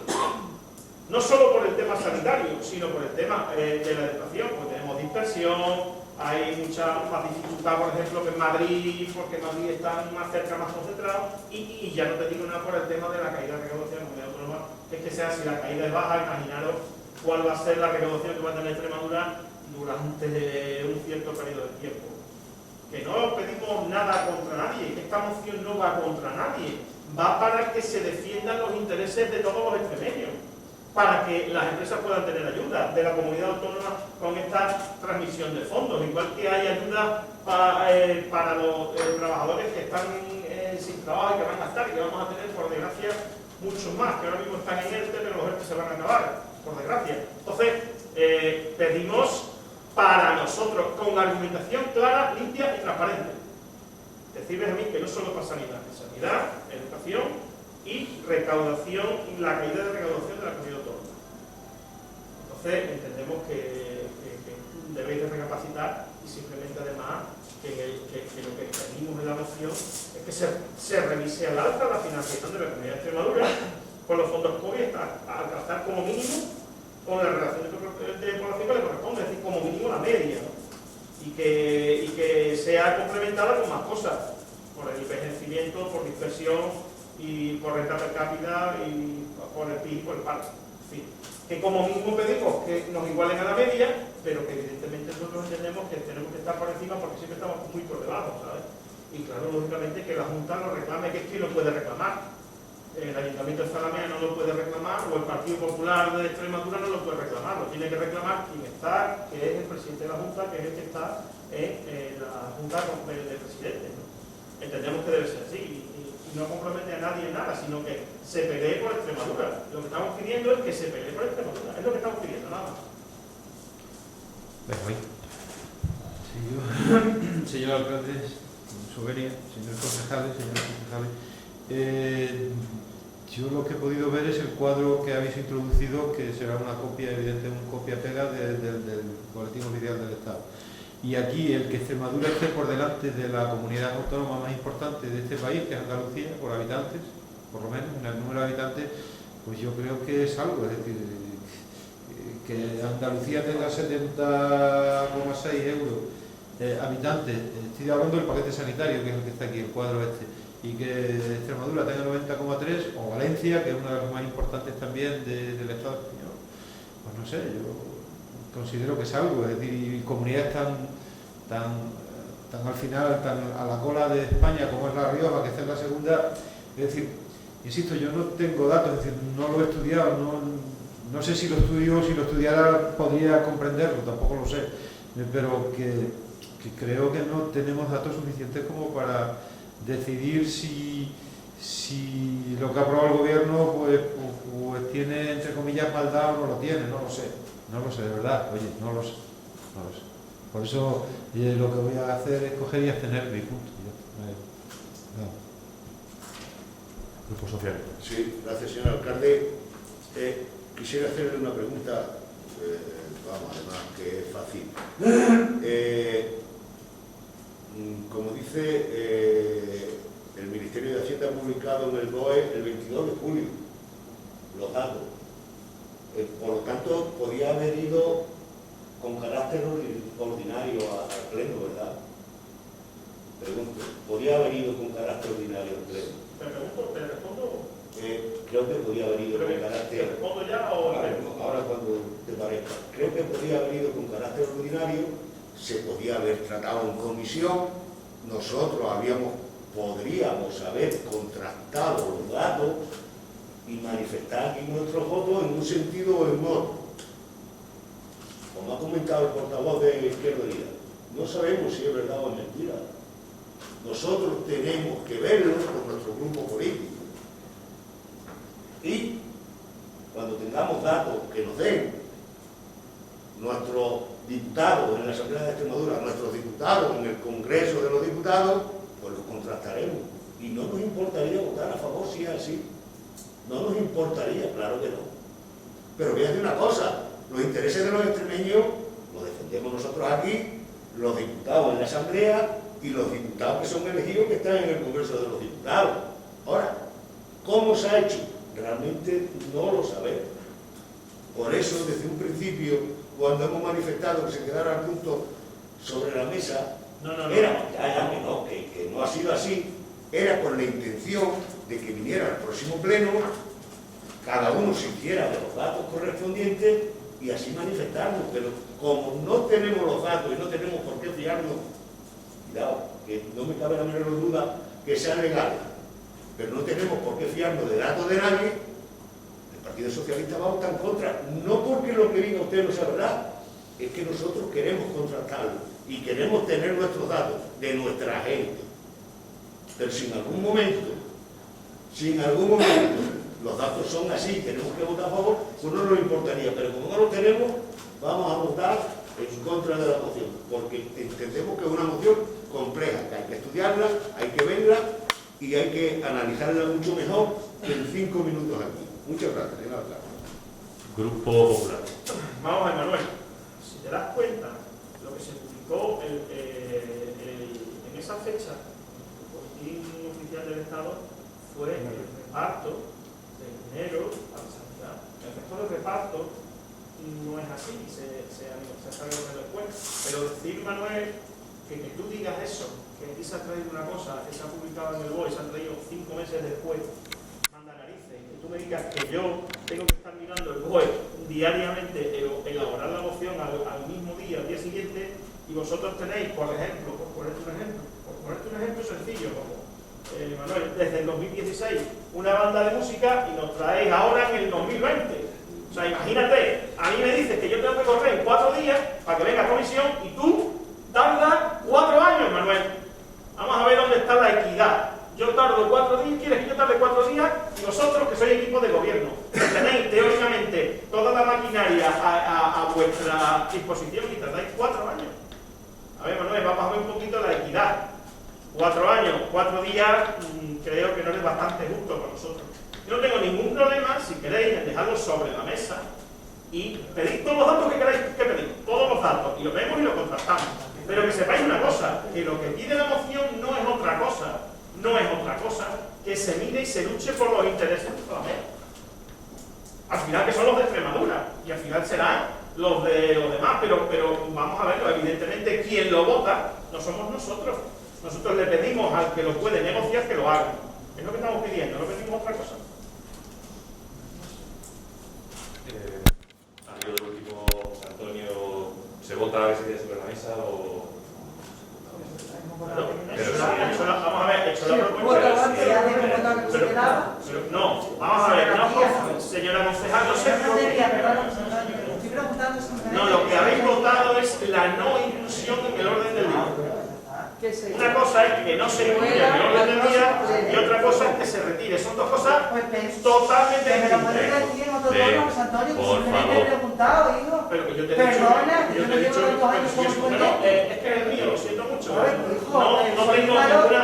no solo por el tema sanitario, sino por el tema de la educación, porque tenemos dispersión, hay mucha más dificultad, por ejemplo, que en Madrid, porque en Madrid están más cerca, más concentrados, y ya no te digo nada por el tema de la caída de recaudación en la comunidad autónoma, que es que sea, si la caída es baja, imaginaros cuál va a ser la recaudación que va a tener Extremadura durante un cierto periodo de tiempo. Que no pedimos nada contra nadie, que esta moción no va contra nadie, va para que se defiendan los intereses de todos los extremeños, para que las empresas puedan tener ayuda de la comunidad autónoma con esta transmisión de fondos, igual que hay ayuda para los trabajadores que están sin trabajo y que van a estar y que vamos a tener, por desgracia, muchos más, que ahora mismo están en ERTE, pero los ERTE se van a acabar, por desgracia. Entonces, pedimos para nosotros, con argumentación clara, limpia y transparente. Decirles a mí que no solo para sanidad, educación y recaudación, la caída de recaudación de la comunidad autónoma. Entonces, entendemos que debéis de recapacitar y simplemente además que lo que pedimos en la moción es que se revise al alza la financiación de la Comunidad de Extremadura con los fondos COVID a alcanzar como mínimo con la relación de población que le corresponde, es decir, como mínimo la media, ¿no? y que sea complementada con más cosas, por el envejecimiento, por dispersión y por renta per cápita y por el PIB y por el paro. En fin, que como mínimo pedimos que nos igualen a la media, pero que evidentemente nosotros entendemos que tenemos que estar por encima porque siempre estamos muy por debajo, ¿sabes? Y claro, lógicamente que la Junta lo reclame, que es quien lo puede reclamar. El Ayuntamiento de Zalamea no lo puede reclamar, o el Partido Popular de Extremadura no lo puede reclamar, lo tiene que reclamar quien está, que es el presidente de la Junta, que es el que está en la Junta de Presidentes, ¿no? entendemos que debe ser así y no compromete a nadie en nada, sino que se pelee por Extremadura. Lo que estamos pidiendo es que se pelee por Extremadura, es lo que estamos pidiendo, nada más. Señor alcalde, Soberia, señores concejales, yo lo que he podido ver es el cuadro que habéis introducido, que será una copia, evidente, un copia-pega del Boletín Oficial del Estado. Y aquí el que Extremadura esté por delante de la comunidad autónoma más importante de este país, que es Andalucía, por habitantes, por lo menos en el número de habitantes, pues yo creo que es algo, es decir, que Andalucía tenga 70,6 euros habitantes, estoy hablando del paquete sanitario, que es el que está aquí, el cuadro este, y que Extremadura tenga 90,3, o Valencia, que es una de las más importantes también del Estado español. Pues no sé, yo considero que es algo, es decir, y comunidades tan al final, tan a la cola de España como es La Rioja, que está en la segunda, es decir, insisto, yo no tengo datos, es decir, no lo he estudiado, no sé si lo estudio, si lo estudiara podría comprenderlo, tampoco lo sé, pero que creo que no tenemos datos suficientes como para decidir si lo que ha aprobado el gobierno pues tiene, entre comillas, maldad o no lo tiene, no lo sé, de verdad, oye, no lo sé. Por eso lo que voy a hacer es coger y abstenerme y punto. Grupo Social. Sí, gracias, señor alcalde. Quisiera hacerle una pregunta, además que es fácil. Como dice el Ministerio de Hacienda, ha publicado en el BOE el 22 de julio los datos. Por lo tanto, podía haber ido con carácter ordinario al Pleno, ¿verdad? Pregunto, ¿podía haber ido con carácter ordinario al Pleno? ¿Te respondo? Creo que podía haber ido con carácter... ¿Te respondo ya o...? Ahora cuando te parezca. Creo que podía haber ido con carácter ordinario, se podía haber tratado en comisión, nosotros podríamos haber contrastado los datos y manifestar aquí nuestros votos en un sentido o en otro. Como ha comentado el portavoz de Izquierda Unida, no sabemos si es verdad o es mentira. Nosotros tenemos que verlo con nuestro grupo político. Y cuando tengamos datos que nos den nuestros diputados en la Asamblea de Extremadura, nuestros diputados en el Congreso de los Diputados, pues los contrastaremos. Y no nos importaría votar a favor si es así. No nos importaría, claro que no. Pero fíjate una cosa, los intereses de los extremeños los defendemos nosotros aquí, los diputados en la Asamblea y los diputados que son elegidos que están en el Congreso de los Diputados. Ahora, ¿cómo se ha hecho? Realmente no lo sabemos. Por eso, desde un principio, cuando hemos manifestado que se quedaran puntos sobre la mesa, que no ha sido así, era con la intención de que viniera al próximo pleno, cada uno se hiciera de los datos correspondientes y así manifestarnos. Pero como no tenemos los datos y no tenemos por qué fiarnos, cuidado, que no me cabe la menor duda que sean legales, pero no tenemos por qué fiarnos de datos de nadie, el Partido Socialista va a votar en contra, no porque lo que diga usted no sea verdad, es que nosotros queremos contrastarlo y queremos tener nuestros datos de nuestra gente. Pero si en algún momento los datos son así, tenemos que votar a favor, pues no nos importaría, pero como no lo tenemos, vamos a votar en contra de la moción, porque entendemos que es una moción compleja, que hay que estudiarla, hay que verla y hay que analizarla mucho mejor que en 5 minutos aquí. Muchas gracias, señor alcalde. Grupo Popular. Vamos a ver, Manuel, si te das cuenta, lo que se publicó en esa fecha, el Boletín Oficial del Estado, fue el reparto de dinero a la sanidad. El resto del reparto no es así, se sabe lo que después. Pero decir, Manuel, que tú digas eso, que aquí se ha traído una cosa, que se ha publicado en el BOE, se ha traído 5 meses después, manda narices, que tú me digas que yo tengo que estar mirando el BOE diariamente, elaborar la moción al mismo día, al día siguiente, y vosotros tenéis, por ejemplo, por ponerte un ejemplo sencillo, como Manuel, desde el 2016 una banda de música y nos traéis ahora en el 2020. O sea, imagínate, a mí me dices que yo tengo que correr en 4 días para que venga a comisión y tú tardas 4 años, Manuel. Vamos a ver dónde está la equidad ver, vamos a ver un poquito la equidad. 4 años, 4 días, creo que no es bastante justo para nosotros. Yo no tengo ningún problema, si queréis, en dejarlo sobre la mesa y pedid todos los datos que queráis que pedir, todos los datos, y lo vemos y lo contrastamos. Pero que sepáis una cosa, que lo que pide la moción no es otra cosa, que se mire y se luche por los intereses de Flamengo. Al final que son los de Extremadura, y al final serán los de los demás, pero vamos a verlo, evidentemente quien lo vota no somos nosotros. Nosotros le pedimos al que lo puede negociar que lo haga. Es lo que estamos pidiendo, no pedimos otra cosa. Amigo del último, José Antonio, ¿se vota a ver si queda sobre la mesa o...? Vamos a ver, hecho la propuesta. No, vamos a ver, no, señora concejal, no sé. No, lo que habéis votado es la no inclusión en el orden del día. Una cosa es que no se incluya en el orden del día y otra cosa es que se retire. Son dos cosas totalmente distintas. Por favor. Pero que yo te he dicho, es que es mío, lo siento mucho. No tengo ninguna.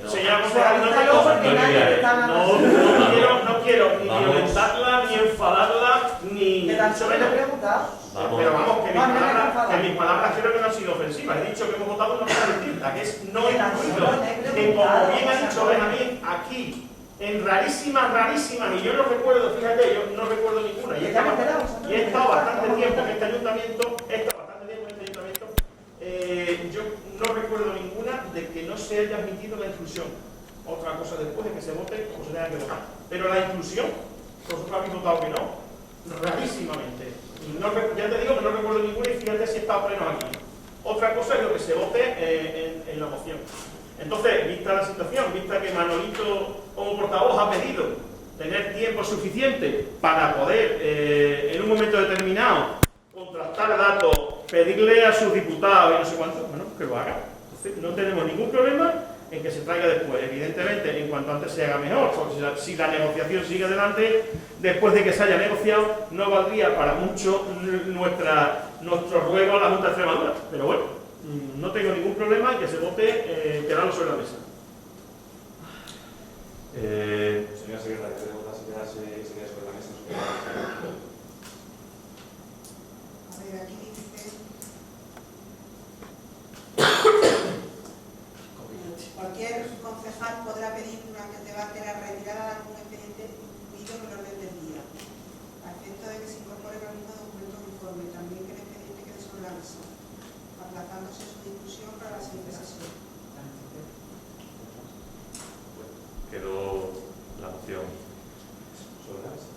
Señora concejal, no quiero ni violentarla, ni enfadarla, ni mucho menos. Pero vamos, que mis palabras creo que no han sido ofensivas. He dicho que hemos votado una cosa distinta, que es no incluido. Que como bien ha dicho Benjamín, aquí, en rarísimas, y yo no recuerdo, fíjate, yo no recuerdo ninguna. Y he estado bastante tiempo en este ayuntamiento, yo no recuerdo ninguna de que no se haya admitido la inclusión. Otra cosa después de que se vote como se tenga que votar. Pero la inclusión, vosotros habéis votado que no, rarísimamente. No, ya te digo que no recuerdo ninguna y fíjate si he estado pleno aquí. Otra cosa es lo que se vote en la moción. Entonces, vista la situación, vista que Manolito como portavoz ha pedido tener tiempo suficiente para poder en un momento determinado contrastar datos, pedirle a sus diputados y no sé cuántos, bueno, que lo haga. Entonces, no tenemos ningún problema en que se traiga después. Evidentemente, en cuanto antes se haga mejor, porque si la negociación sigue adelante, después de que se haya negociado, no valdría para mucho nuestro ruego a la Junta de Extremadura. Pero bueno, no tengo ningún problema en que se vote quedarlo sobre la mesa. Señora secretaria, ¿puede votar si queda sobre la mesa? A ver, aquí dice... Cualquier concejal podrá pedir durante el debate la retirada de algún expediente incluido en el orden del día, a efecto de que se incorpore en el mismo documento uniforme, también que el expediente quede sobre la mesa, aplazándose su discusión para la siguiente sesión. Quedó la moción sobre la mesa.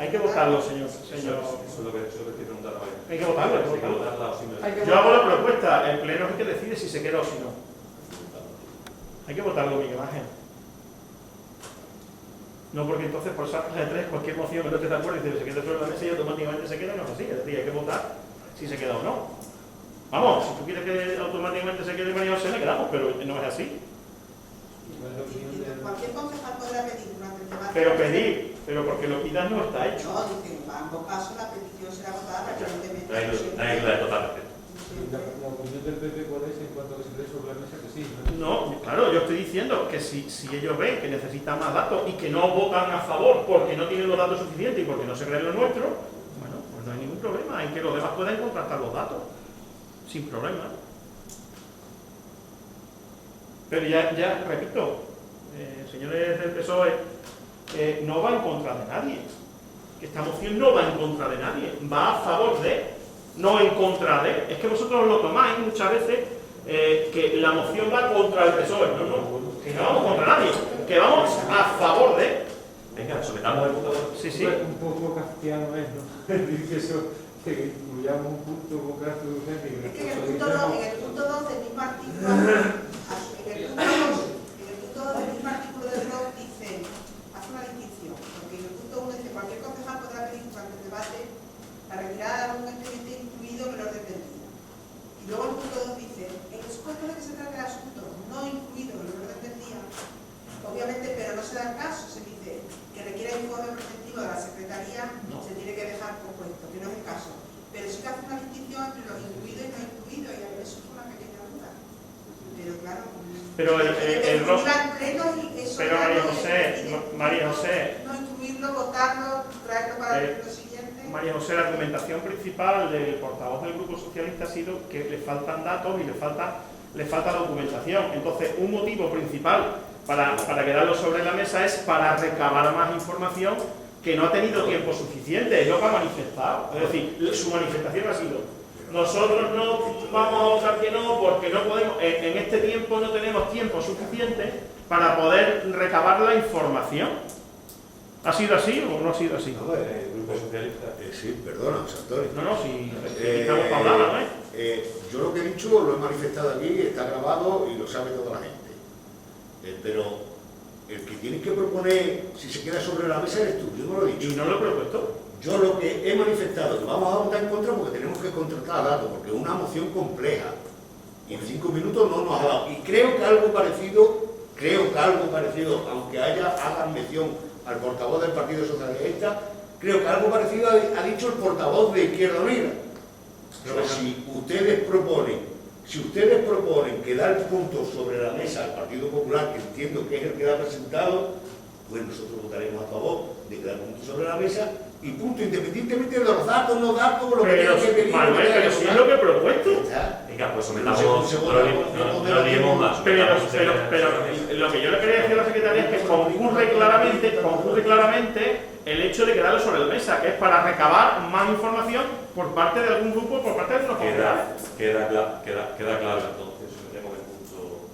Hay que votarlo, señor. Eso es lo que estoy preguntando. Hay que votarlo. Hay que votarla o simplemente... Yo hago la propuesta, el pleno es el que decide si se queda o si no. Hay que votarlo, Miguel Ángel. No, porque entonces por esa regla de 3, cualquier moción que no esté de acuerdo dice que se quede sobre la mesa y automáticamente se queda, no es así. Es decir, hay que votar si se queda o no. Vamos, si tú quieres que automáticamente se quede María José, le quedamos, pero no es así. Cualquier concejal podrá pedir durante el debate. Pero porque lo pidas no está hecho. No, dice, en ambos casos la petición será votada preferentemente. No hay duda totalmente. La opinión del PP, ¿cuál es en cuanto a que se quede sobre la mesa? Que sí, ¿no? No, claro, yo estoy diciendo que si ellos ven que necesitan más datos y que no votan a favor porque no tienen los datos suficientes y porque no se creen los nuestros, bueno, pues no hay ningún problema, hay que los demás puedan contrastar los datos, sin problema. Pero ya repito, señores del PSOE, no va en contra de nadie. Que esta moción no va en contra de nadie, va a favor de, no en contra de. Es que vosotros lo tomáis muchas veces que la moción va contra el PSOE. No, que no vamos contra nadie, que vamos a favor de. Venga, sometamos el punto. Sí, sí. Un poco castiano es, ¿no? Decir que eso, que incluyamos un punto con carácter urgente. Es que en el punto 2 del mismo artículo, en el punto 2 del mismo artículo del ROC dice, hace una distinción, porque en el punto 1 dice cualquier concejal podrá pedir durante el debate la retirada de algún expediente incluido en el orden del día. Y luego el punto 2 dice, en el supuesto de que se trate de asuntos no incluidos en el orden del día, obviamente, pero no se da el caso, se dice que requiere informe preceptivo de la Secretaría, se tiene que dejar compuesto, que no es el caso. Pero sí que hace una distinción entre los incluidos y no incluidos, y a mí eso fue una pequeña duda. Pero claro, Pero el incluir al pleno y eso pero María José, no incluirlo, votarlo, traerlo para lo siguiente. María José, la argumentación principal del portavoz del Grupo Socialista ha sido que le faltan datos y le falta documentación. Entonces, un motivo principal para quedarlo sobre la mesa es para recabar más información que no ha tenido tiempo suficiente, es lo que ha manifestado. Es decir, su manifestación ha sido: nosotros no vamos a votar que no, porque no podemos, en este tiempo no tenemos tiempo suficiente para poder recabar la información. ¿Ha sido así o no ha sido así? No, el Grupo Socialista. Sí, perdona, José Antonio. No, si estamos para hablar, ¿no? Yo lo que he dicho lo he manifestado aquí, está grabado y lo sabe toda la gente. Pero el que tienes que proponer si se queda sobre la mesa eres tú, yo no lo he dicho. ¿Y no lo he propuesto? Yo lo que he manifestado, que vamos a votar en contra porque tenemos que contratar datos, porque es una moción compleja y en 5 minutos no nos ha dado. Y creo que algo parecido, aunque hagan mención al portavoz del Partido Socialista, creo que algo parecido ha dicho el portavoz de Izquierda Unida. Pero si ustedes proponen que da el punto sobre la mesa al Partido Popular, que entiendo que es el que ha presentado, pues nosotros votaremos a favor de que da el punto sobre la mesa y punto, independientemente de los datos, no datos, lo que tenga que pedir. Manuel, pero si es lo que he propuesto. Venga, pues sometamos, no liemos más. Pero lo que yo le quería decir a la secretaria es que concurre claramente el hecho de quedarlo sobre la mesa, que es para recabar más información por parte de algún grupo, por parte de los concejales. Queda claro entonces, sometemos el punto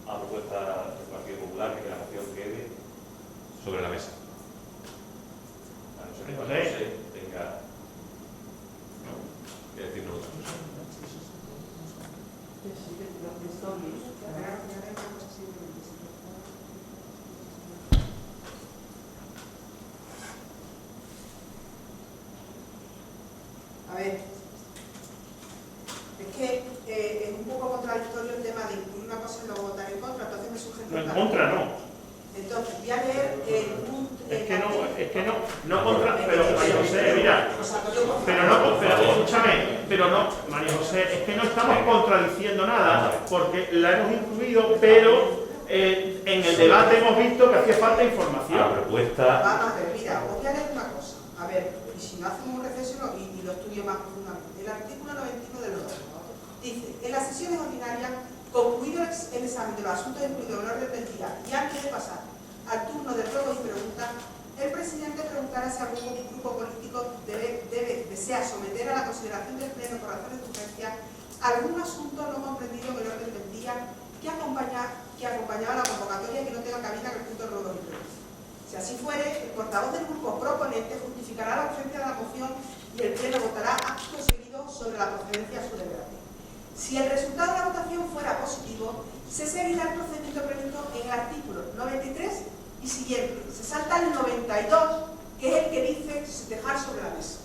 a propuesta del Partido Popular, que la moción quede sobre la mesa. A no ser que José tenga que decirnos otra cosa. A ver, es que es un poco contradictorio el tema de incluir una cosa y luego votar en contra, entonces me sujeto. No, en contra no. Entonces, voy a leer Es que no contra, pero María José, mira, pero no, María José, es que no estamos contradiciendo nada, porque la hemos incluido, pero en el debate hemos visto que hacía falta información. La propuesta... Vamos a ver, mira, os voy a leer una cosa, a ver, y si no hacemos un receso y lo estudio más profundamente. El artículo 91 del orden dice: en las sesiones ordinarias, concluido el examen de los asuntos incluidos en el orden del día y antes de pasar al turno de ruegos y preguntas, el presidente preguntará si algún grupo político desea someter a la consideración del Pleno por razones de urgencia algún asunto no comprendido en el orden del día que acompañaba la convocatoria y que no tenga cabida en el punto de ruegos y preguntas. Si así fuere, el portavoz del grupo proponente justificará la urgencia de la moción y el Pleno votará acto seguido sobre la procedencia de su debate. Si el resultado de la votación fuera positivo, se seguirá el procedimiento previsto en el artículo 93 y siguiente. Se salta el 92, que es el que dice dejar sobre la mesa.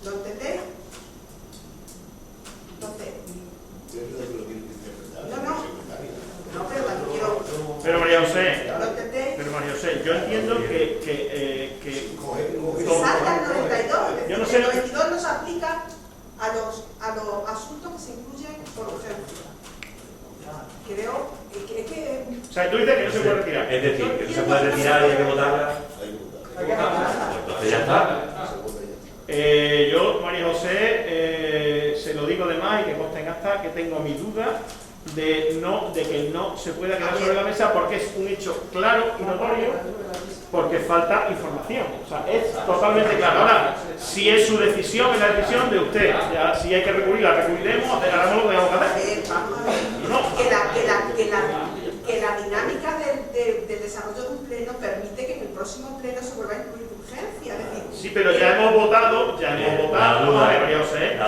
¿Lo entendéis? Entonces, no, pero también quiero... Pero María José, ¿Lo entendéis? yo entiendo que Se salta el 92, Yo no es sé decir, lo el que- 92 no se aplica a los asuntos que se incluyen por urgencia. Creo que o sea, tú dices que no se puede retirar. Es decir, que no se puede retirar y hay que votarla. Entonces ya está. Yo, María José, se lo digo además y que conste en acta que tengo mi duda de que no se pueda quedar sobre la mesa porque es un hecho claro y notorio, porque falta información. O sea, es totalmente claro. Ahora, si es su decisión, es la decisión de usted. Ya, si hay que recurrir, la recurriremos, haremos lo que tengamos que hacer. vamos a ver, que la dinámica del desarrollo de un pleno permite que en el próximo pleno se vuelva a incluir urgencia. Es decir, Sí, pero ya hemos votado, María José,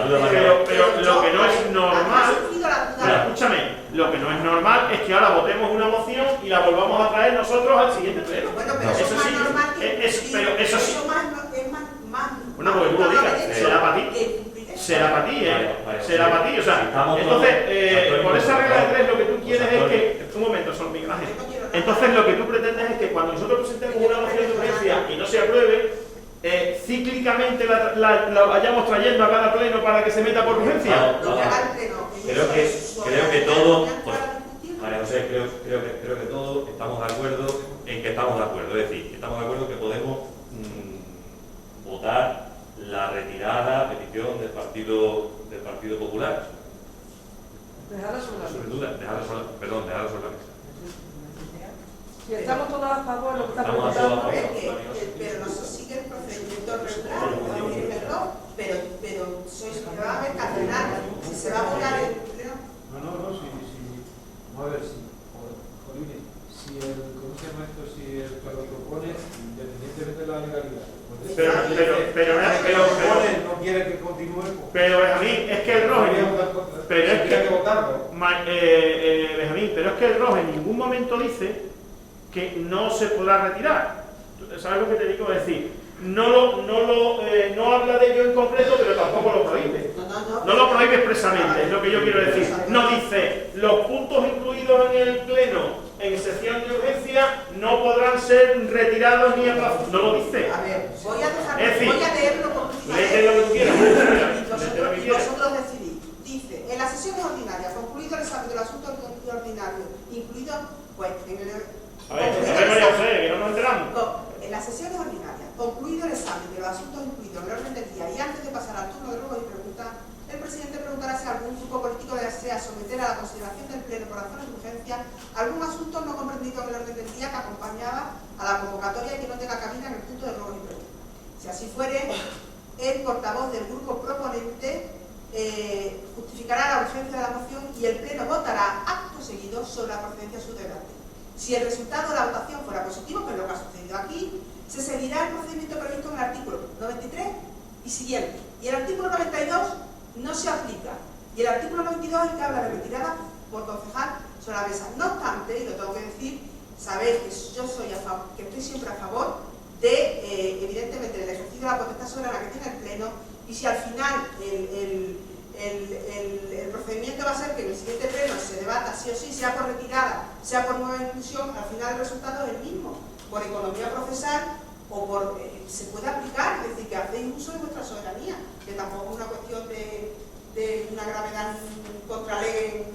pero lo que no es normal, pero escúchame, lo que no es normal es que ahora votemos una moción y la volvamos a traer nosotros al siguiente pleno. bueno, pero eso es más normal que pero eso sí. es más Bueno, pues tú lo digas, será para ti. Será para ti, será para ti. O sea, entonces, por esa regla de 3 lo que tú quieres es que... Un momento, son Miguel Ángel. Entonces lo que tú pretendes es que cuando nosotros presentemos una moción de urgencia y no se apruebe, cíclicamente la vayamos trayendo a cada pleno para que se meta por urgencia. Creo que todo, María José, creo que todos estamos de acuerdo en que estamos de acuerdo. Es decir, estamos de acuerdo que podemos votar la retirada, petición del Partido Popular. Dejarla sobre la mesa. Dejarla sobre la mesa. Si estamos todos a favor de lo que estamos Estamos todos a votando, favor. Pero no se sigue el procedimiento regular, pero va a haber que al final, si se va a votar el pleno. No, sí. A ver, Jolines, si ¿cómo se llama esto? Si el que lo propone, independientemente de la legalidad. Pero no quiere que continúe. Pero Benjamín, es que el ROE, pero es que votarlo. Benjamín, pero es que el ROE en ningún momento dice que no se podrá retirar. ¿Sabes lo que te digo? Es decir, no habla de ello en concreto, pero tampoco lo prohíbe. No lo prohíbe expresamente, es lo que yo quiero decir. No dice, los puntos incluidos en el pleno en sección de urgencia no podrán ser retirados ni aplazados. No lo dice. A ver, voy a leerlo con léete lo que tú quieras. y vosotros decidís. Dice, en las sesiones ordinarias, concluido el examen del asunto ordinario, incluido, pues, en el... A ver, María José, que no nos enteramos. En las sesiones ordinarias, concluido el examen de los asuntos incluidos en el orden del día y antes de pasar al turno de ruegos y preguntas, el presidente preguntará si algún grupo político desea someter a la consideración del Pleno por razones de urgencia algún asunto no comprendido en el orden del día que acompañaba a la convocatoria y que no tenga cabida en el punto de ruegos y preguntas. Si así fuere, el portavoz del grupo proponente justificará la urgencia de la moción y el Pleno votará acto seguido sobre la procedencia de su debate. Si el resultado de la votación fuera positivo, que es lo que ha sucedido aquí, se seguirá el procedimiento previsto en el artículo 93 y siguiente. Y el artículo 92 no se aplica. Y el artículo 92 es el que habla de retirada por concejal sobre la mesa. No obstante, y lo tengo que decir, sabéis que yo que estoy siempre a favor de, evidentemente, del ejercicio de la potestad soberana que tiene el Pleno, y si al final el procedimiento va a ser que en el siguiente pleno se debata sí o sí, sea por retirada, sea por nueva inclusión, al final el resultado es el mismo, por economía procesal o por... se puede aplicar, es decir, que hacéis uso de vuestra soberanía, que tampoco es una cuestión de una gravedad contra ley,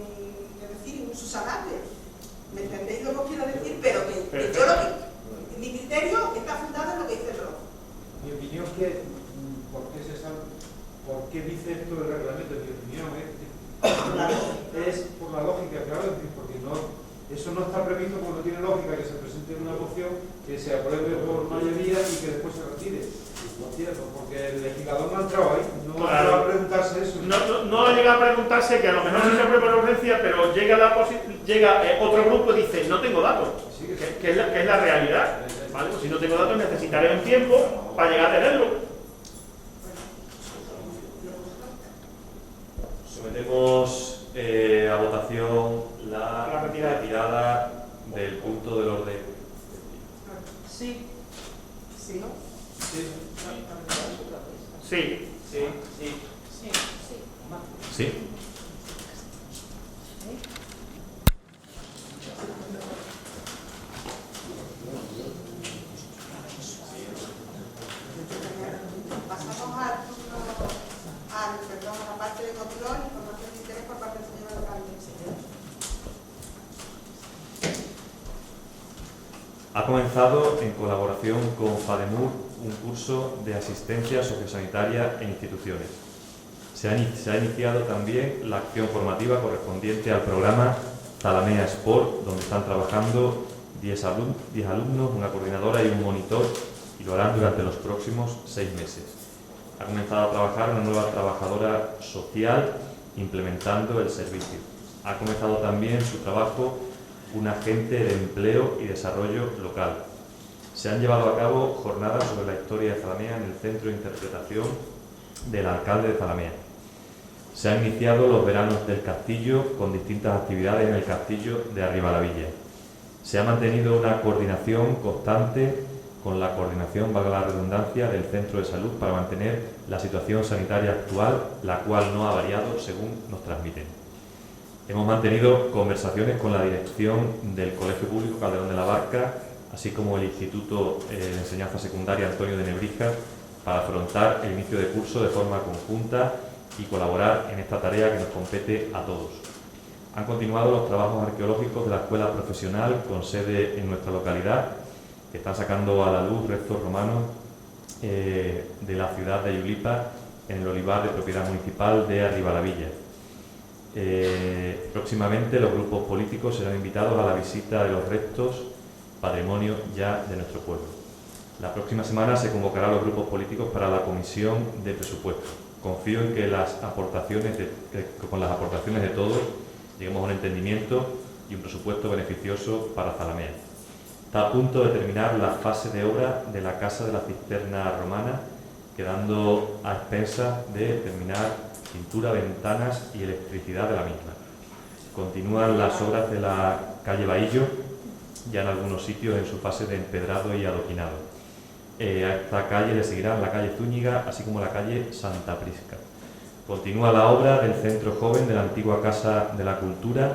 es decir, insusanable. ¿Me entendéis lo que os quiero decir? Pero que yo mi criterio está fundado en lo que dice el ROE. Mi opinión es que, ¿por qué dice esto el reglamento? Mi opinión es por la lógica, claro, porque eso no está previsto, porque no tiene lógica que se presente una moción, que se apruebe por mayoría y que después se retire. No cierto, porque el legislador no ha entrado ahí, no ha entrado a preguntarse eso. No llega a preguntarse que a lo mejor no se aprueba por urgencia, pero llega otro grupo y dice, no tengo datos, que es la realidad. ¿Vale? Pues si no tengo datos necesitaré un tiempo para llegar a tenerlo. Sometemos a votación la retirada del punto del orden. sí. ¿Sí, no? Sí. Sí. Pasamos al turno, a la parte de control, información de interés por parte del señor alcalde. Ha comenzado, en colaboración con FADEMUR, un curso de asistencia sociosanitaria en instituciones. Se ha iniciado también la acción formativa correspondiente al programa Zalamea Sport, donde están trabajando 10 alumnos, una coordinadora y un monitor, y lo harán durante los próximos 6 meses. Ha comenzado a trabajar una nueva trabajadora social implementando el servicio. Ha comenzado también su trabajo un agente de empleo y desarrollo local. Se han llevado a cabo jornadas sobre la historia de Zalamea en el Centro de Interpretación del Alcalde de Zalamea. Se han iniciado los veranos del Castillo con distintas actividades en el Castillo de Arribalavilla. Se ha mantenido una coordinación constante con la coordinación, valga la redundancia, del Centro de Salud para mantener la situación sanitaria actual, la cual no ha variado según nos transmiten. Hemos mantenido conversaciones con la dirección del Colegio Público Calderón de la Barca, así como el Instituto de Enseñanza Secundaria Antonio de Nebrija, para afrontar el inicio de curso de forma conjunta y colaborar en esta tarea que nos compete a todos. Han continuado los trabajos arqueológicos de la Escuela Profesional con sede en nuestra localidad, que están sacando a la luz restos romanos de la ciudad de Ayulipa en el olivar de propiedad municipal de Arribalavilla. Próximamente los grupos políticos serán invitados a la visita de los restos, patrimonio ya de nuestro pueblo. La próxima semana se convocará a los grupos políticos para la comisión de presupuestos. Confío en que con las aportaciones de todos lleguemos a un entendimiento y un presupuesto beneficioso para Zalamea. Está a punto de terminar la fase de obra de la Casa de la Cisterna Romana, quedando a expensas de terminar pintura, ventanas y electricidad de la misma. Continúan las obras de la calle Bahillo, ya en algunos sitios en su fase de empedrado y adoquinado. A esta calle le seguirán la calle Zúñiga, así como la calle Santa Prisca. Continúa la obra del Centro Joven de la antigua Casa de la Cultura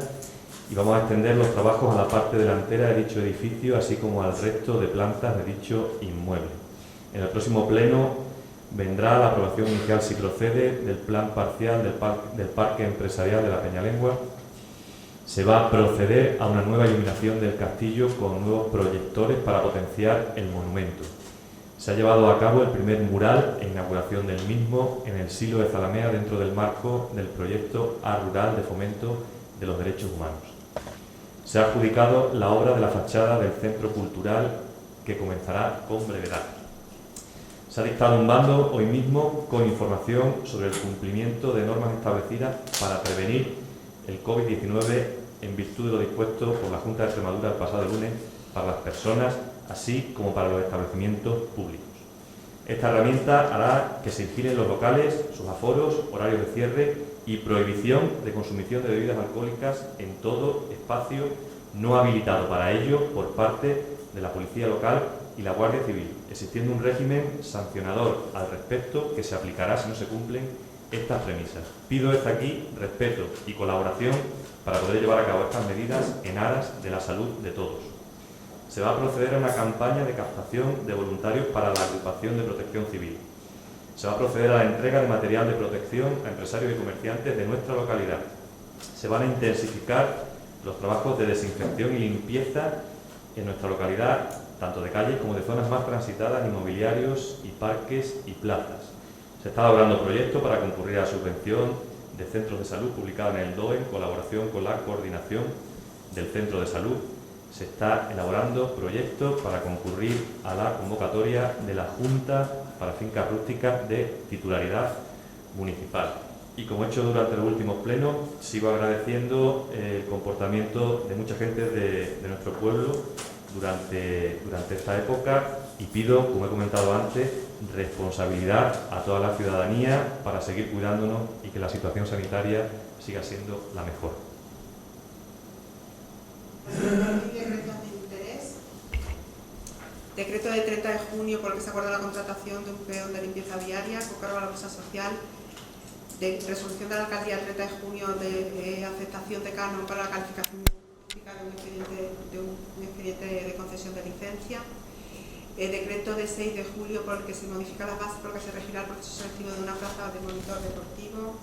y vamos a extender los trabajos a la parte delantera de dicho edificio, así como al resto de plantas de dicho inmueble. En el próximo pleno vendrá la aprobación inicial, si procede, del plan parcial del Parque Empresarial de la Peñalengua. Se va a proceder a una nueva iluminación del castillo con nuevos proyectores para potenciar el monumento. Se ha llevado a cabo el primer mural e inauguración del mismo en el Silo de Zalamea dentro del marco del proyecto A Rural de Fomento de los Derechos Humanos. Se ha adjudicado la obra de la fachada del Centro Cultural, que comenzará con brevedad. Se ha dictado un bando hoy mismo con información sobre el cumplimiento de normas establecidas para prevenir el COVID-19 en virtud de lo dispuesto por la Junta de Extremadura el pasado lunes para las personas, así como para los establecimientos públicos. Esta herramienta hará que se vigilen los locales, sus aforos, horarios de cierre y prohibición de consumición de bebidas alcohólicas en todo espacio no habilitado para ello por parte de la Policía Local y la Guardia Civil, existiendo un régimen sancionador al respecto que se aplicará si no se cumplen estas premisas. Pido desde aquí respeto y colaboración para poder llevar a cabo estas medidas en aras de la salud de todos. Se va a proceder a una campaña de captación de voluntarios para la agrupación de protección civil. Se va a proceder a la entrega de material de protección a empresarios y comerciantes de nuestra localidad. Se van a intensificar los trabajos de desinfección y limpieza en nuestra localidad, tanto de calles como de zonas más transitadas, inmobiliarios y parques y plazas. Se está elaborando proyectos para concurrir a la subvención de centros de salud publicada en el DOE en colaboración con la coordinación del centro de salud. Se está elaborando proyectos para concurrir a la convocatoria de la Junta para Fincas Rústicas de titularidad municipal. Y como he hecho durante los últimos plenos, sigo agradeciendo el comportamiento de mucha gente de nuestro pueblo durante esta época y pido, como he comentado antes, responsabilidad a toda la ciudadanía para seguir cuidándonos y que la situación sanitaria siga siendo la mejor. Decretos de interés. Decreto del 30 de junio por el que se acuerda la contratación de un peón de limpieza viaria con cargo a la Bolsa Social. De resolución de la alcaldía del 30 de junio de aceptación de canon para la calificación de un expediente de concesión de licencia. Decreto de 6 de julio por el que se modifica las bases por el que se regirá el proceso selectivo de una plaza de monitor deportivo.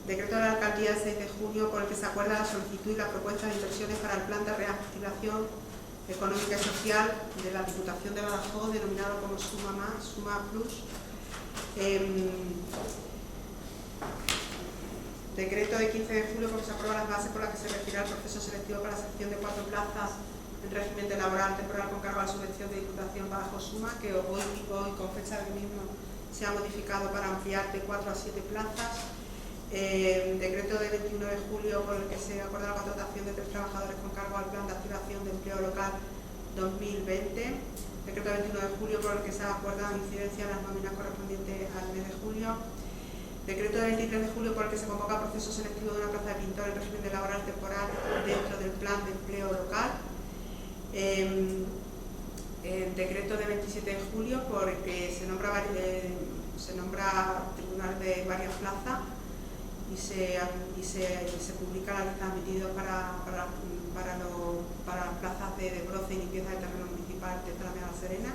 Decreto de la alcaldía del 6 de junio por el que se acuerda la solicitud y la propuesta de inversiones para el plan de reactivación económica y social de la Diputación de Badajoz, denominado como Suma Plus. Decreto de 15 de julio por el que se aprueba las bases por las que se regirá el proceso selectivo para la selección de 4 plazas en régimen de laboral temporal con cargo a la subvención de Diputación Badajoz Suma, que hoy con fecha del mismo se ha modificado para ampliar de 4 a 7 plazas. Decreto de 21 de julio por el que se acuerda la contratación de 3 trabajadores con cargo al plan de activación de empleo local 2020. Decreto de 21 de julio por el que se acuerda la incidencia de las nóminas correspondientes al mes de julio. Decreto de 23 de julio por el que se convoca proceso selectivo de una plaza de pintor en régimen de laboral temporal dentro del plan de empleo local. Decreto de 27 de julio por el que se nombra tribunal de varias plazas y se publica la lista admitidos para las plazas de broce y limpieza del terreno municipal de Zalamea de la Serena.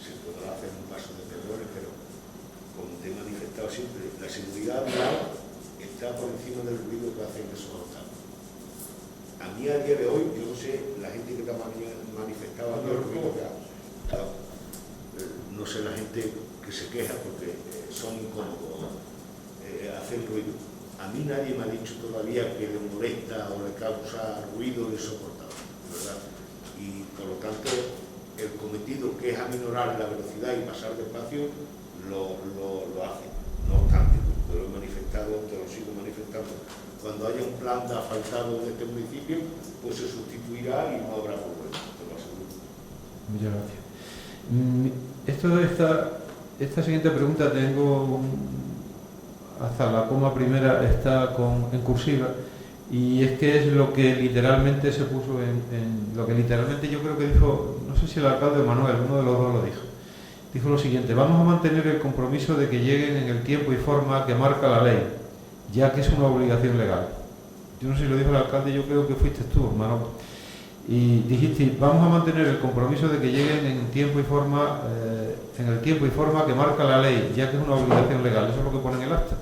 se podrá hacer un paso de terrores, pero como te he manifestado siempre, la seguridad vial está por encima del ruido que hacen esos octavos. A mí a día de hoy, yo no sé, la gente que te ha manifestado aquí el ruido que ha, no sé la gente que se queja porque son incómodos, hacen ruido. A mí nadie me ha dicho todavía que le molesta o le causa ruido insoportable, ¿verdad? Y por lo tanto, el cometido que es aminorar la velocidad y pasar despacio, lo hace. No obstante, te lo he manifestado, te lo sigo manifestando. Cuando haya un plan de asfaltado en este municipio, pues se sustituirá y no habrá problema, te lo aseguro. Muchas gracias. Esta siguiente pregunta tengo hasta la coma primera está en cursiva, y es que es lo que literalmente se puso lo que literalmente yo creo que dijo, no sé si el alcalde o Manuel, uno de los dos lo dijo. Dijo lo siguiente: vamos a mantener el compromiso de que lleguen en el tiempo y forma que marca la ley, ya que es una obligación legal. Yo no sé si lo dijo el alcalde, yo creo que fuiste tú, Manuel. Y dijiste, vamos a mantener el compromiso de que lleguen en tiempo y forma, en el tiempo y forma que marca la ley, ya que es una obligación legal. Eso es lo que pone en el acta.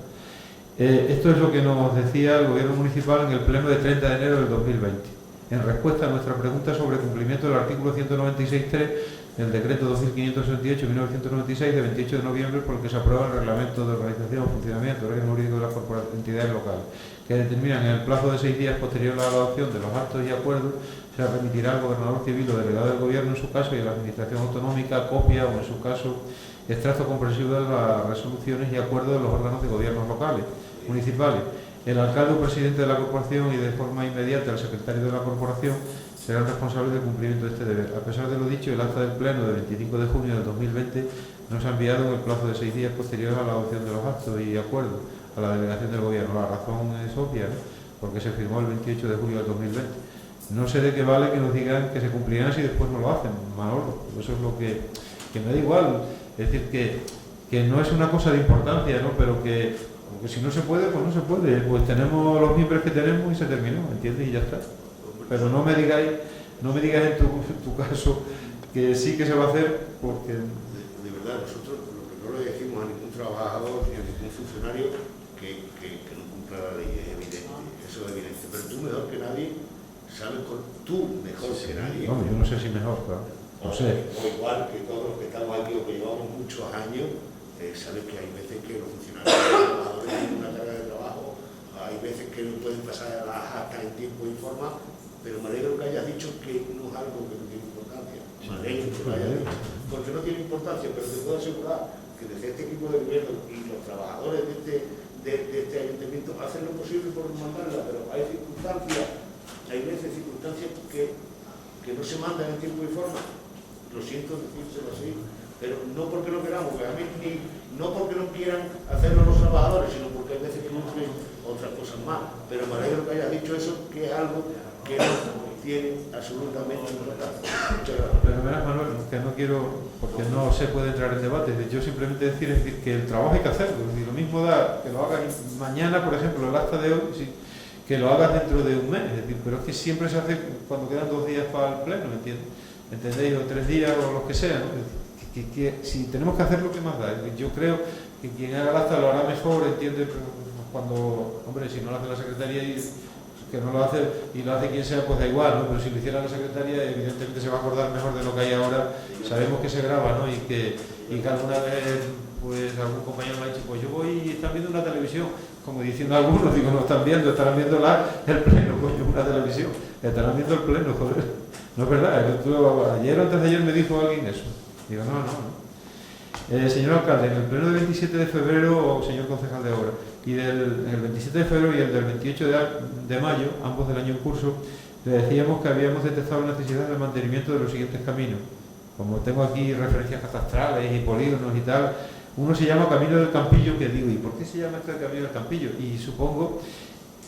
Esto es lo que nos decía el Gobierno Municipal en el pleno de 30 de enero del 2020, en respuesta a nuestra pregunta sobre cumplimiento del artículo 196.3 del decreto 2568-1996 de 28 de noviembre, por el que se aprueba el reglamento de organización, funcionamiento, régimen jurídico de las entidades locales, que determinan en el plazo de 6 días posterior a la adopción de los actos y acuerdos, se remitirá al gobernador civil o delegado del gobierno en su caso y a la administración autonómica copia o en su caso extracto comprensivo de las resoluciones y acuerdos de los órganos de gobiernos locales, municipales. El alcalde o presidente de la corporación y de forma inmediata el secretario de la corporación serán responsables del cumplimiento de este deber. A pesar de lo dicho, el acta del pleno del 25 de junio del 2020 no se ha enviado en el plazo de 6 días posterior a la adopción de los actos y acuerdos a la delegación del gobierno. La razón es obvia, ¿no? Porque se firmó el 28 de julio del 2020. No sé de qué vale que nos digan que se cumplirán si después no lo hacen, Manolo. Eso es lo que me da igual. Es decir, que no es una cosa de importancia, ¿no? Pero que si no se puede, pues no se puede. Pues tenemos los miembros que tenemos y se terminó, ¿entiendes? Y ya está. Pero no me digáis en tu caso que sí que se va a hacer, porque... De verdad, nosotros lo que no le decimos a ningún trabajador ni a ningún funcionario que no cumpla la ley, es evidente, eso es evidente. Pero tú mejor que nadie sabes, tú mejor que nadie. No, yo no sé si mejor, claro. No sé. O igual que todos los que estamos aquí o que llevamos muchos años, sabes que hay veces que los funcionarios y los trabajadores tienen una carga de trabajo, hay veces que no pueden pasar las actas en tiempo y forma. Pero me alegro que hayas dicho que no es algo que no tiene importancia. Me alegro que lo hayas dicho. Porque no tiene importancia, pero te puedo asegurar que desde este equipo de gobierno y los trabajadores de este ayuntamiento hacen lo posible por mandarla, pero hay veces circunstancias que no se mandan en tiempo y forma. Lo siento decírselo así, pero no porque lo queramos, realmente no porque no quieran hacerlo los trabajadores, sino porque hay veces que cumplen otras cosas más. Pero me alegro que hayas dicho eso, que es algo que no tiene absolutamente importancia. Muchas gracias. Pero verás, Manuel, que no quiero, porque no se puede entrar en debate. Yo simplemente decir que el trabajo hay que hacerlo. Y lo mismo da que lo hagas mañana, por ejemplo, el acta de hoy, sí, que lo hagas dentro de un mes. Es decir, pero es que siempre se hace cuando quedan 2 días para el pleno, ¿entendéis? O 3 días o los que sean, ¿no? Que si tenemos que hacerlo, ¿qué más da? Yo creo que quien haga el acta lo hará mejor, ¿entiendes? Cuando, hombre, si no lo hace la secretaría y que no lo hace y lo hace quien sea, pues da igual, ¿no? Pero si lo hiciera la secretaría, evidentemente se va a acordar mejor de lo que hay ahora. Sabemos que se graba, ¿no? Y que alguna vez, pues algún compañero me ha dicho, pues yo voy y están viendo una televisión, como diciendo algunos, digo, no están viendo, estarán viendo el pleno, coño, una televisión, estarán viendo el pleno, joder. No es verdad, ayer o antes de ayer me dijo alguien eso. Digo, no. Señor alcalde, en el pleno del 27 de febrero, señor concejal de obra, y en el 27 de febrero y el del 28 de mayo, ambos del año en curso, le decíamos que habíamos detectado la necesidad del mantenimiento de los siguientes caminos. Como tengo aquí referencias catastrales y polígonos y tal, uno se llama Camino del Campillo, que digo, ¿y por qué se llama este Camino del Campillo? Y supongo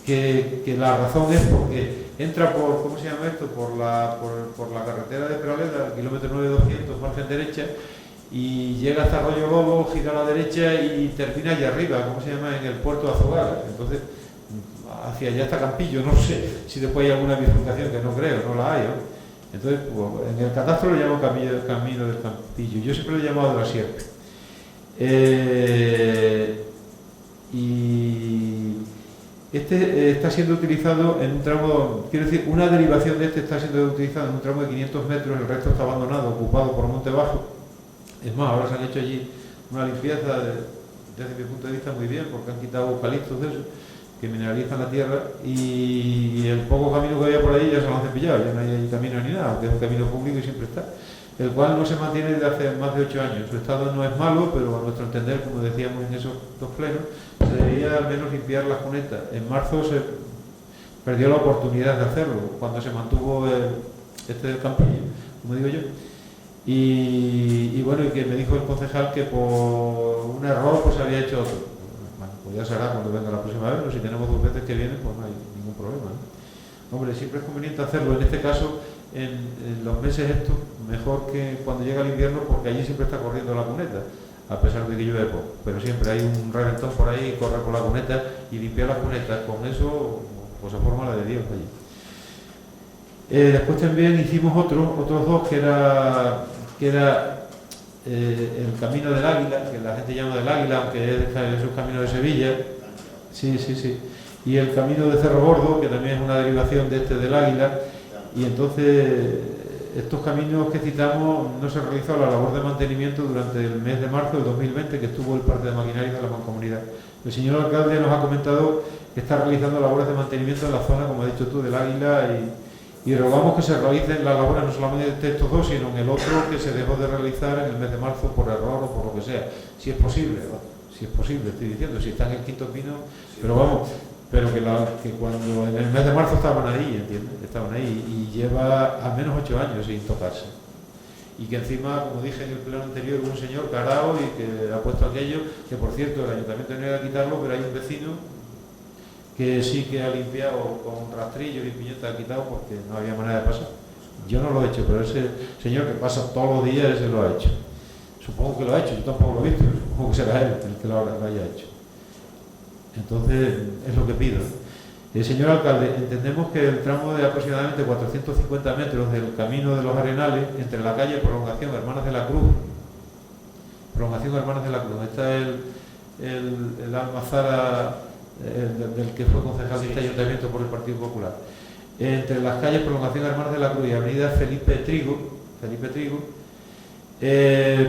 que la razón es porque entra por, ¿cómo se llama esto? Por la carretera de Peraleda, al kilómetro 9200, margen derecha, y llega hasta Arroyo Lobo, gira a la derecha y termina allá arriba, ¿cómo se llama? En el puerto de Azogar. Entonces, hacia allá está Campillo, no sé si después hay alguna bifurcación, que no creo, no la hay, ¿no? Entonces, pues, en el catastro lo llaman camino del Campillo, yo siempre lo he llamado de la Sierpe. Y este está siendo utilizado en un tramo, quiero decir, una derivación de este está siendo utilizada en un tramo de 500 metros, el resto está abandonado, ocupado por monte bajo. Es más, ahora se han hecho allí una limpieza, desde mi punto de vista, muy bien, porque han quitado eucaliptos de eso, que mineralizan la tierra, y el poco camino que había por ahí ya se lo han cepillado, ya no hay camino ni nada, aunque es un camino público y siempre está, el cual no se mantiene desde hace más de 8 años. Su estado no es malo, pero a nuestro entender, como decíamos en esos dos plenos, se debería al menos limpiar las cunetas. En marzo se perdió la oportunidad de hacerlo, cuando se mantuvo este del Campillo, como digo yo. Y bueno, y que me dijo el concejal que por un error pues había hecho otro. Bueno, pues ya será cuando venga la próxima vez, pero si tenemos 2 veces que vienen, pues no hay ningún problema, ¿no? Hombre, siempre es conveniente hacerlo, en este caso, en los meses estos, mejor que cuando llega el invierno, porque allí siempre está corriendo la cuneta, a pesar de que llueve poco. Pero siempre hay un reventón por ahí, corre por la cuneta y limpiar las cunetas, con eso, pues se forma la de Dios allí. Después también hicimos otros dos, que era el Camino del Águila, que la gente llama del Águila, aunque es un camino de Sevilla. Sí. Y el Camino de Cerro Gordo, que también es una derivación de este del Águila. Y entonces, estos caminos que citamos, no se realizó la labor de mantenimiento durante el mes de marzo del 2020, que estuvo el parte de maquinaria de la mancomunidad. El señor alcalde nos ha comentado que está realizando labores de mantenimiento en la zona, como has dicho tú, del Águila, y rogamos que se realicen las labores no solamente de estos dos, sino en el otro que se dejó de realizar en el mes de marzo por error o por lo que sea, si es posible, estoy diciendo, si está en el quinto pino, pero vamos, pero que cuando en el mes de marzo estaban ahí, ¿entiendes? Estaban ahí, y lleva al menos 8 años sin tocarse. Y que encima, como dije en el pleno anterior, hubo un señor carao y que ha puesto aquello, que por cierto el ayuntamiento no iba a quitarlo, pero hay un vecino que sí que ha limpiado con rastrillos y piñetas, ha quitado porque no había manera de pasar. Yo no lo he hecho, pero ese señor que pasa todos los días, ese lo ha hecho. Supongo que lo ha hecho, yo tampoco lo he visto, supongo que será él el que lo haya hecho. Entonces, es lo que pido. Señor alcalde, entendemos que el tramo de aproximadamente 450 metros del Camino de los Arenales, entre la calle Prolongación Hermanas de la Cruz, está el almazara del que fue concejal de este ayuntamiento por el Partido Popular, entre las calles Prolongación Hermanas de la Cruz y Avenida Felipe Trigo,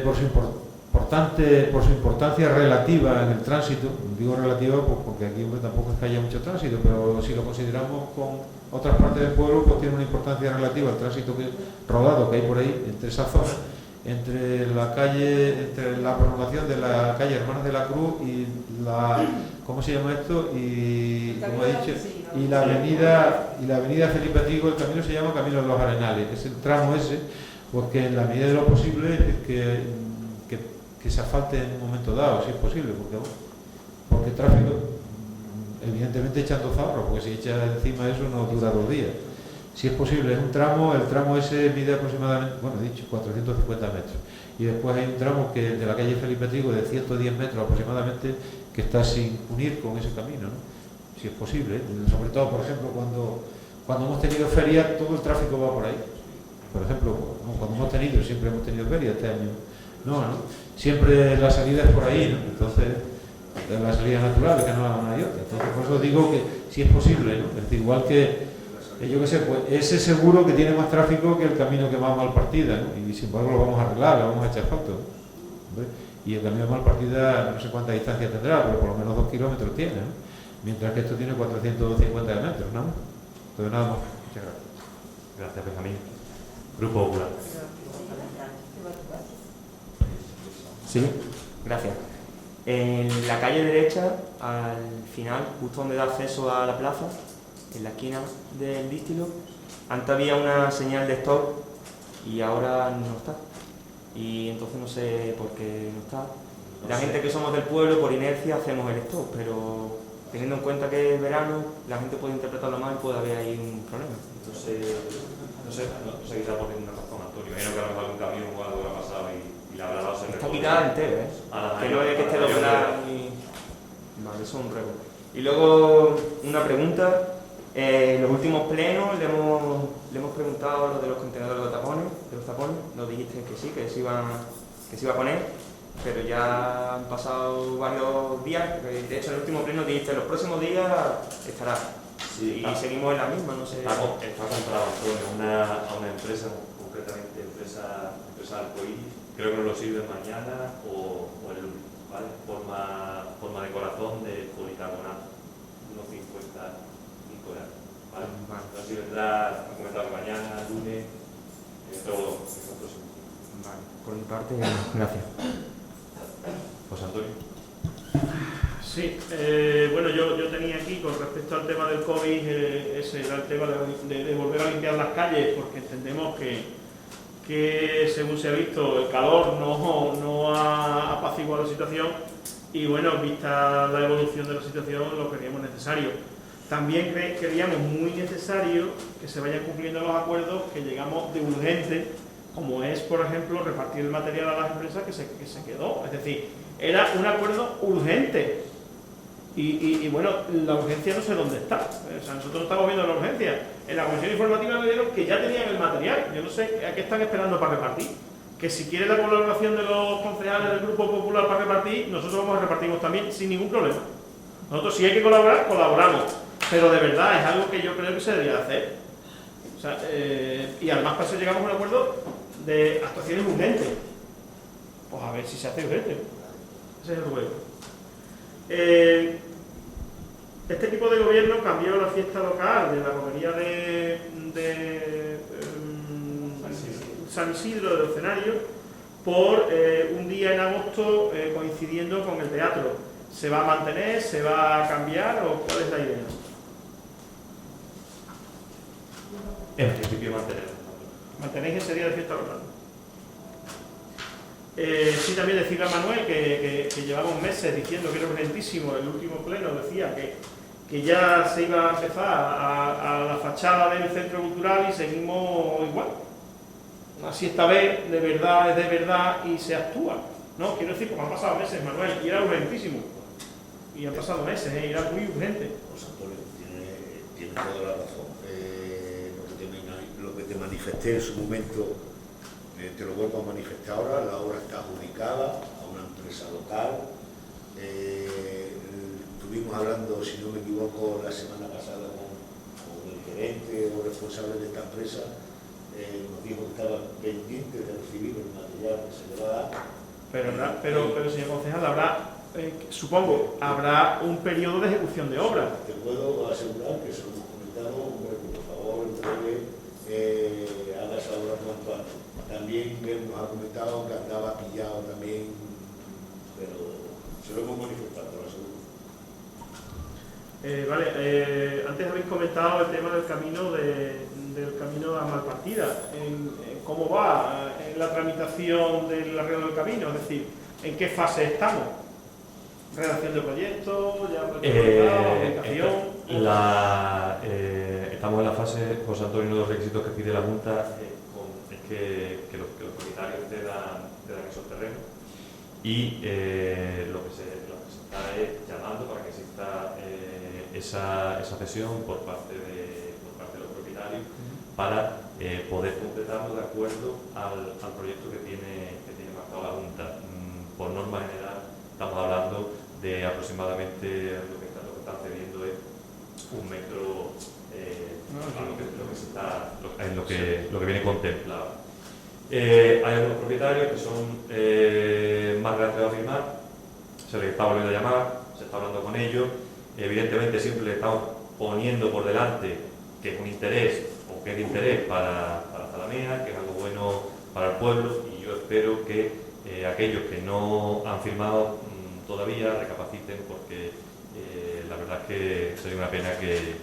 por su importancia relativa en el tránsito, digo relativa pues porque aquí tampoco es que haya mucho tránsito, pero si lo consideramos con otras partes del pueblo, pues tiene una importancia relativa al tránsito rodado que hay por ahí, entre esa zona, entre la prolongación de la calle Hermanas de la Cruz y la, ¿cómo se llama esto? Y como he dicho, y la avenida Felipe Trigo. El camino se llama Camino de los Arenales, es el tramo ese, porque en la medida de lo posible que se asfalte en un momento dado, si es posible, porque el tráfico, evidentemente echando zarro, porque si echa encima eso no dura 2 días. Si es posible, es un tramo, el tramo ese mide aproximadamente, bueno, he dicho, 450 metros. Y después hay un tramo que de la calle Felipe Trigo de 110 metros aproximadamente, que está sin unir con ese camino, ¿no? Si es posible, sobre todo, por ejemplo, cuando hemos tenido ferias, todo el tráfico va por ahí. Por ejemplo, siempre hemos tenido ferias este año. No, siempre la salida es por ahí, ¿no? Entonces, la salida natural, que no hay otra. Entonces, por eso digo que si es posible, ¿no? Es decir, igual que yo qué sé, pues ese seguro que tiene más tráfico que el camino que va a Malpartida, ¿no? Y sin embargo lo vamos a arreglar, lo vamos a echar fotos, ¿no? Y el camino de Malpartida no sé cuánta distancia tendrá, pero por lo menos 2 kilómetros tiene, ¿no? Mientras que esto tiene 450 metros, ¿no? Entonces nada más. Muchas gracias. Gracias, Benjamín. Grupo Popular. Sí, gracias. En la calle derecha, al final, justo donde da acceso a la plaza, en la esquina del dístilo, antes había una señal de stop y ahora no está. Y entonces no sé por qué no está. La gente que somos del pueblo, por inercia, hacemos el stop, pero teniendo en cuenta que es verano, la gente puede interpretarlo mal y puede haber ahí un problema. Entonces, no sé quizá por ninguna razón, Antonio. Imagino que a lo mejor algún camión o algo ha pasado y la habrá dado se está quitada entera, ¿eh? Que no es que esté doblada ni... Vale, eso es un rebo. Y luego, una pregunta. En los últimos plenos le hemos preguntado lo de los contenedores de los tapones, nos dijiste que sí, que se iba a poner, pero ya han pasado varios días, de hecho en el último pleno dijiste los próximos días estará. Sí, y seguimos en la misma, no sé. Está comprado a una empresa, concretamente empresa Arcoíris, creo que nos lo sirve mañana o el lunes, ¿vale? Forma de corazón de policarbonato, unos 55 euros, ¿vale? Entonces si vendrá, a comentar mañana, lunes, todo el próximo. Vale, por mi parte, gracias. José Antonio. Sí, bueno, yo tenía aquí con respecto al tema del COVID, ese era el tema de volver a limpiar las calles, porque entendemos que según se ha visto el calor no ha apaciguado la situación y bueno, vista la evolución de la situación lo creíamos necesario. También creíamos muy necesario que se vayan cumpliendo los acuerdos que llegamos de urgente, como es, por ejemplo, repartir el material a las empresas que se quedó. Es decir, era un acuerdo urgente. Y bueno, la urgencia no sé dónde está. O sea, nosotros no estamos viendo la urgencia. En la comisión informativa me dijeron que ya tenían el material. Yo no sé a qué están esperando para repartir. Que si quiere la colaboración de los concejales del Grupo Popular para repartir, nosotros vamos a repartirnos también sin ningún problema. Nosotros si hay que colaborar, colaboramos. Pero de verdad es algo que yo creo que se debería hacer. O sea, y además para eso llegamos a un acuerdo de actuaciones urgentes. Pues a ver si se hace urgente. Ese es el juego. Este tipo de gobierno cambió la fiesta local de la romería de San Isidro del Escenario por un día en agosto coincidiendo con el teatro. ¿Se va a mantener? ¿Se va a cambiar? ¿O cuál es la idea? En principio mantenerlo. ¿Mantenéis ese día de fiesta local? Sí, también decirle a Manuel que llevamos meses diciendo que era urgentísimo. El último pleno decía que ya se iba a empezar a la fachada del centro cultural y seguimos igual. Así esta vez de verdad es de verdad y se actúa. No, quiero decir, porque han pasado meses, Manuel, y era urgentísimo. Y han pasado meses, y era muy urgente. José Antonio, tiene toda la razón. Lo que te manifesté en su momento, te lo vuelvo a manifestar ahora. La obra está adjudicada a una empresa local. Estuvimos hablando, si no me equivoco, la semana pasada con el gerente o responsable de esta empresa. Nos dijo que estaba pendiente de recibir el material que se le va a dar. Pero señor concejal, supongo, habrá un periodo de ejecución de obra. Te puedo asegurar que se lo hemos comentado, hombre, que por favor, haga esa obra cuanto antes. También nos ha comentado que andaba pillado también, pero se lo hemos manifestado, lo aseguro. Antes habéis comentado el tema del camino a Malpartida. ¿Cómo va en la tramitación del arreglo del camino? Es decir, ¿en qué fase estamos? ¿Redacción de proyectos? ¿Aplicación? Estamos en la fase, José Antonio, uno de los requisitos que pide la Junta es que los propietarios cedan esos terrenos y lo que se está es llamando para que exista esa cesión por parte de los propietarios para poder completarlo de acuerdo al proyecto que tiene marcado la Junta. Por norma general estamos hablando de aproximadamente lo que están cediendo es 1 metro lo que viene contemplado. Hay algunos propietarios que son más reacios a firmar, se les está volviendo a llamar, se está hablando con ellos. Evidentemente siempre le estamos poniendo por delante que es un interés o que es de interés para Zalamea, que es algo bueno para el pueblo, y yo espero que aquellos que no han firmado todavía recapaciten, porque la verdad es que sería una pena que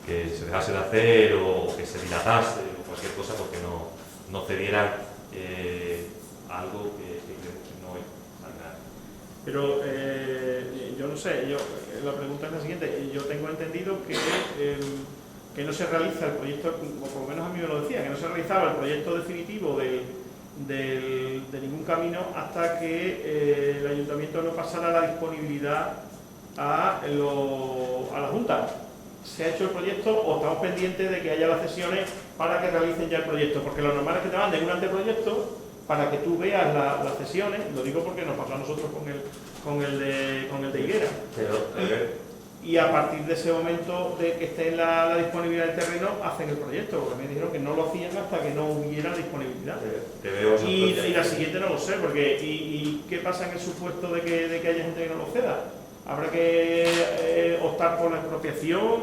se dejase de hacer o que se dilatase o cualquier cosa porque no cedieran algo que no es tan grave. Pero yo no sé, la pregunta es la siguiente. Yo tengo entendido que no se realiza el proyecto, o por lo menos a mí me lo decía, que no se realizaba el proyecto definitivo de ningún camino hasta que el ayuntamiento no pasara la disponibilidad a la Junta. se ha hecho el proyecto o estamos pendientes de que haya las sesiones para que realicen ya el proyecto, porque lo normal es que te manden un anteproyecto para que tú veas las sesiones, lo digo porque nos pasó a nosotros con el de Higuera. Y a partir de ese momento de que esté en la disponibilidad del terreno, hacen el proyecto, porque me dijeron que no lo hacían hasta que no hubiera disponibilidad. Y la siguiente no lo sé, porque ¿y qué pasa en el supuesto de que haya gente que no lo ceda? Habrá que optar por la expropiación,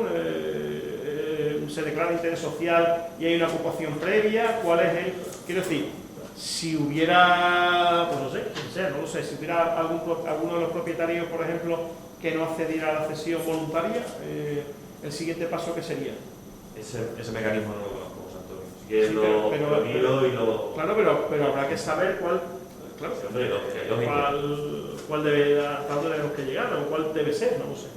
se declara interés social y hay una ocupación previa. ¿Cuál es el...? Quiero decir, si hubiera, pues no sé, quien sea, no lo sé, si hubiera alguno de los propietarios, por ejemplo, que no accediera a la cesión voluntaria, el siguiente paso, ¿qué sería? Ese mecanismo no lo conozco, José Antonio. Si quieres lo miro y lo... Claro, pero habrá que saber cuál... Claro, sí, hombre, cuál debe, hasta dónde tenemos que llegar o cuál debe ser, no lo sé.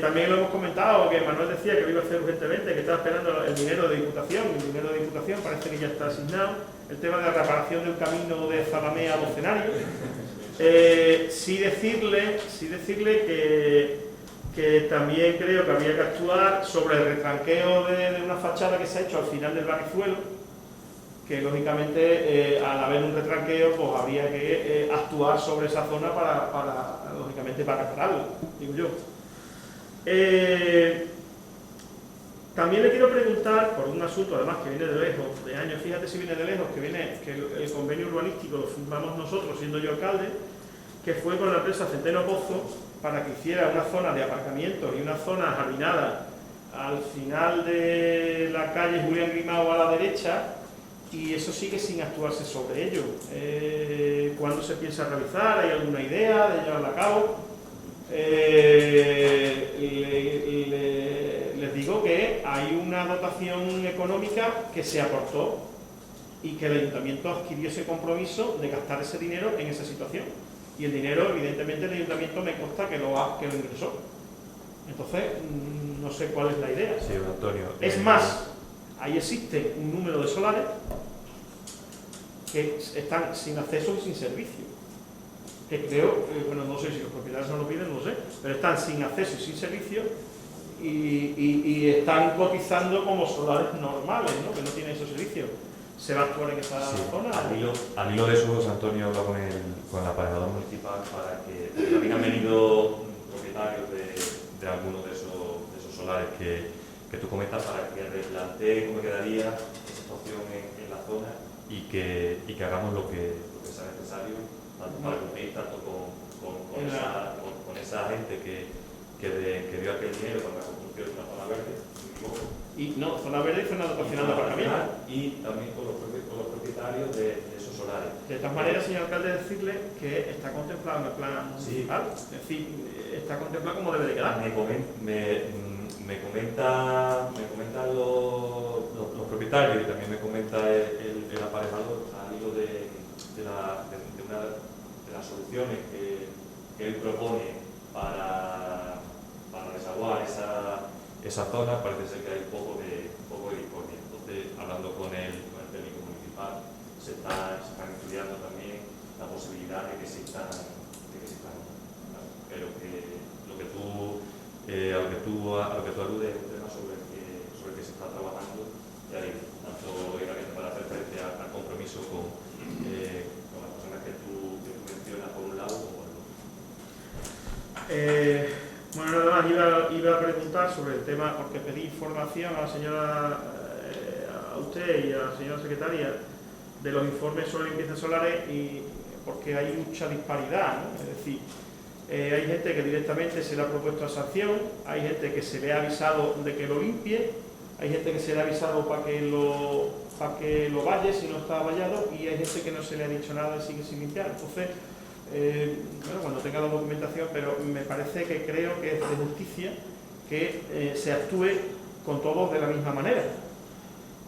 También lo hemos comentado, que Manuel decía que lo iba a hacer urgentemente, que estaba esperando el dinero de Diputación. El dinero de Diputación parece que ya está asignado. El tema de la reparación del camino de Zalamea a Docenario. Sí decirle que también creo que habría que actuar sobre el retranqueo de una fachada que se ha hecho al final del Barrizuelo, que lógicamente al haber un retranqueo pues habría que actuar sobre esa zona lógicamente para repararlo, digo yo. También le quiero preguntar por un asunto además que viene de lejos, de años, fíjate si viene de lejos, que el convenio urbanístico lo firmamos nosotros siendo yo alcalde, que fue con la empresa Centeno Pozo para que hiciera una zona de aparcamiento y una zona jardinada al final de la calle Julián Grimao a la derecha. Y eso sigue sin actuarse sobre ello. ¿Cuándo se piensa realizar? ¿Hay alguna idea de llevarla a cabo? Les digo que hay una dotación económica que se aportó y que el ayuntamiento adquirió ese compromiso de gastar ese dinero en esa situación. Y el dinero, evidentemente, el ayuntamiento me consta que lo ingresó. Entonces, no sé cuál es la idea. Sí, Antonio. Es más, ahí existe un número de solares que están sin acceso y sin servicio. Que creo, bueno, no sé si los propietarios no lo piden, no lo sé, pero están sin acceso y sin servicio y están cotizando como solares normales, ¿no? Que no tienen esos servicios. ¿Se va a actuar en esa zona? Al hilo de eso, José Antonio habla con el aparejador municipal para que también han venido propietarios de algunos de esos solares que tú comentas para que replanteen cómo quedaría esa situación en la zona y que hagamos lo que sea necesario para cumplir tanto con esa gente que dio aquel dinero para la construcción de una zona verde, zona verde y zona dotacional de aparcamiento. Y también con los propietarios de esos solares. De todas maneras, señor alcalde, decirle que está contemplado en el plan municipal, es decir, está contemplado como debe de quedar. Me comentan los propietarios y también me comenta el aparejador al hilo de una de las soluciones que él propone para desaguar esa zona. Parece ser que hay un poco de discordia. Entonces, hablando con el técnico municipal, se están estudiando también la posibilidad de que existan, pero que a lo que tú aludes es un tema sobre el que se está trabajando, ya digo, tanto lógicamente para hacer frente al compromiso con las personas que tú mencionas por un lado como por el otro. Bueno, nada más iba a preguntar sobre el tema, porque pedí información a la señora, a usted y a la señora secretaria de los informes sobre limpieza solares, y porque hay mucha disparidad, ¿no? Es decir, hay gente que directamente se le ha propuesto a sanción, hay gente que se le ha avisado de que lo limpie, hay gente que se le ha avisado para que lo valle si no está vallado, y hay gente que no se le ha dicho nada y sigue sin limpiar. Entonces, bueno, cuando tenga la documentación, pero me parece que creo que es de justicia que se actúe con todos de la misma manera.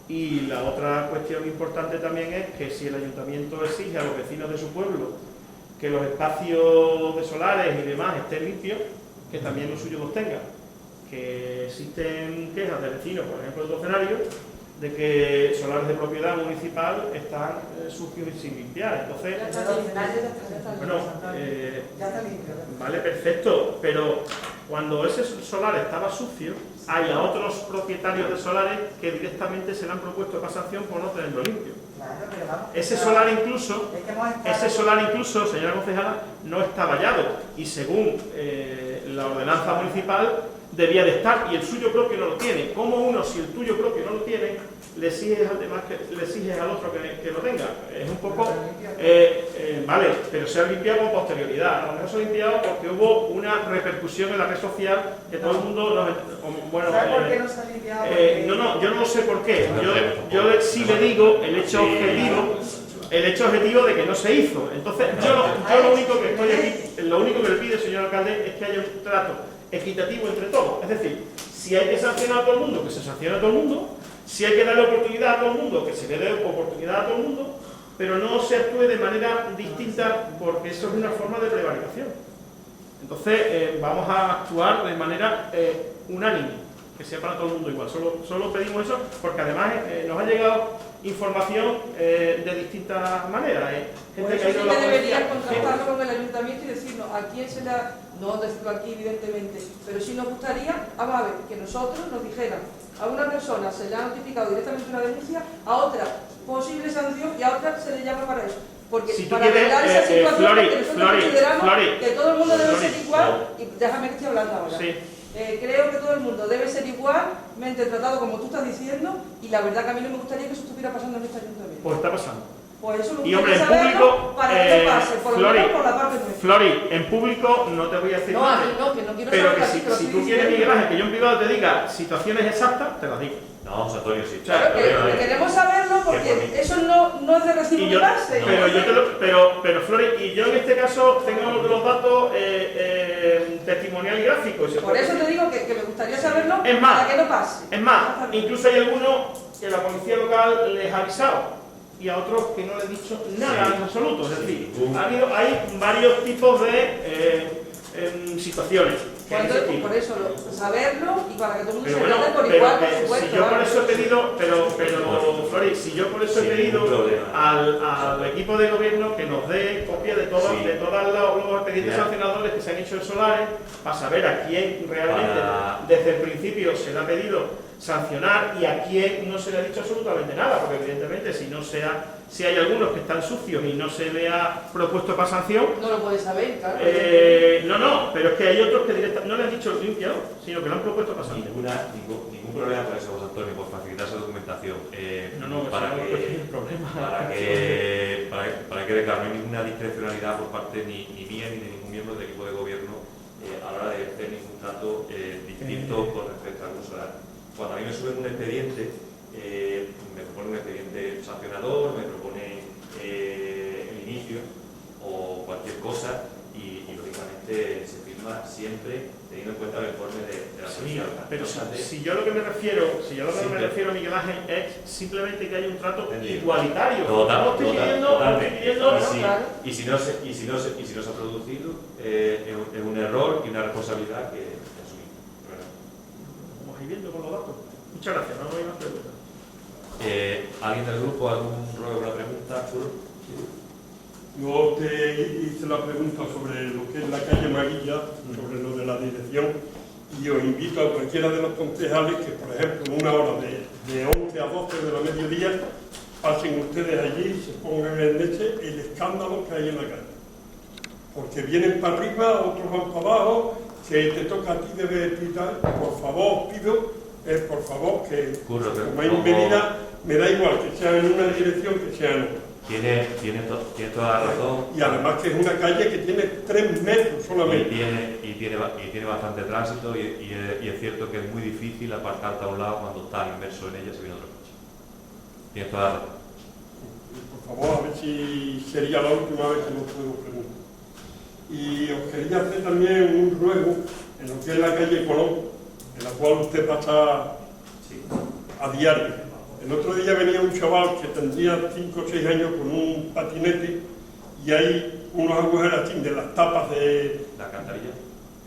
Y la otra cuestión importante también es que si el ayuntamiento exige a los vecinos de su pueblo que los espacios de solares y demás estén limpios, que también los suyos los tengan. Que existen quejas de vecinos, por ejemplo, de Docenario, de que solares de propiedad municipal están sucios y sin limpiar. Entonces, bueno, vale, perfecto, pero Cuando ese solar estaba sucio, hay a otros propietarios de solares que directamente se le han propuesto pasación por no tenerlo limpio. Ese solar incluso, señora concejala, no está vallado y según la ordenanza municipal debía de estar y el suyo propio no lo tiene. ¿Cómo uno, si el tuyo propio no lo tiene, le exiges al demás le exiges al otro que lo tenga? Es un poco... vale, pero se ha limpiado con posterioridad. A lo mejor se ha limpiado porque hubo una repercusión en la red social que todo el mundo... bueno, ¿Sabe por qué no se ha limpiado? No, yo no lo sé por qué. Yo sí le digo el hecho objetivo de que no se hizo. Entonces, yo lo único que estoy aquí, lo único que le pido, señor alcalde, es que haya un trato equitativo entre todos. Es decir, si hay que sancionar a todo el mundo, que se sancione a todo el mundo. Si hay que darle oportunidad a todo el mundo, que se le dé oportunidad a todo el mundo, pero no se actúe de manera distinta, porque eso es una forma de prevaricación. Entonces, vamos a actuar de manera unánime, que sea para todo el mundo igual. Solo pedimos eso, porque además nos ha llegado información de distintas maneras. Por eso sí que deberías contrastarlo con el ayuntamiento y decirnos a quién se le ha... No decirlo aquí, evidentemente, pero sí nos gustaría, vamos a ver, que nosotros nos dijeran a una persona se le ha notificado directamente una denuncia, a otra posible sanción y a otra se le llama para eso. Porque si para arreglar esa situación, que nosotros consideramos que todo el mundo debe ser igual, y déjame que estoy hablando ahora. Sí. Creo que todo el mundo debe ser igualmente tratado como tú estás diciendo, y la verdad que a mí no me gustaría que eso estuviera pasando en este ayuntamiento. Pues está pasando. Pues eso y hombre, en público, para que no pase, por lo menos por la parte nuestra. Flori, en público no te voy a decir nada. No, que no quiero pero saber que si tú quieres, Miguel Ángel, que yo en privado te diga situaciones exactas, te las digo. No, José Antonio, sí. Claro, que queremos saberlo porque eso no es de recibo de base. Pero Flori, y yo en este caso tengo los datos testimonial y gráficos. Por eso te digo que me gustaría saberlo para que no pase. Es más, incluso hay algunos que la policía local les ha avisado y a otros que no les he dicho nada en absoluto. Es decir, hay varios tipos de situaciones. Por eso, saberlo y para que todo el mundo se entienda por igual, por supuesto. Si yo por eso he pedido, Flori, si yo por eso he pedido al equipo de gobierno que nos dé copia de todos los expedientes sancionadores que se han hecho en solares, para saber a quién realmente desde el principio se le ha pedido sancionar y a quién no se le ha dicho absolutamente nada, porque evidentemente si hay algunos que están sucios y no se le ha propuesto para sanción... No lo puedes saber, claro. Pero es que hay otros que directamente no le han dicho limpiado, sino que lo han propuesto para sanción. Ningún problema por eso, José Antonio, por facilitar esa documentación. Para que no hay ninguna discrecionalidad por parte ni mía ni de ningún miembro del equipo de gobierno a la hora de hacer ningún trato distinto con respecto al uso de la... Cuando a mí me suben un expediente, me propone un expediente sancionador, me propone el inicio o cualquier cosa y lógicamente se firma siempre teniendo en cuenta el informe de la policía local. Pero si yo lo que me refiero, Miguel Ángel, es simplemente que haya un trato igualitario. Totalmente. Y si no se ha producido, es un error y una responsabilidad que asumimos. Vamos a ir viendo con los datos. Muchas gracias, no hay más preguntas. ¿Alguien del grupo, algún ruego, una pregunta? Yo te hice la pregunta sobre lo que es la calle Maguilla, sobre lo de la dirección, y os invito a cualquiera de los concejales que, por ejemplo, en una hora de 11 a 12 de la mediodía, pasen ustedes allí y se pongan en leche el escándalo que hay en la calle. Porque vienen para arriba, otros van para abajo, que te toca a ti de pitar. Por favor, pido, por favor, que toméis medida, me da igual que sea en una dirección que sea en otra. Tiene toda la razón. Y además que es una calle que tiene 3 metros solamente. Y tiene bastante tránsito y es cierto que es muy difícil aparcarte a un lado cuando estás inmerso en ella si viene otro coche. Tienes toda la razón. Por favor, a ver si sería la última vez que nos puedo preguntar. Y os quería hacer también un ruego en lo que es la calle Colón, en la cual usted pasa a diario. El otro día venía un chaval que tendría 5 o 6 años con un patinete y hay unos agujeros de las tapas de la alcantarilla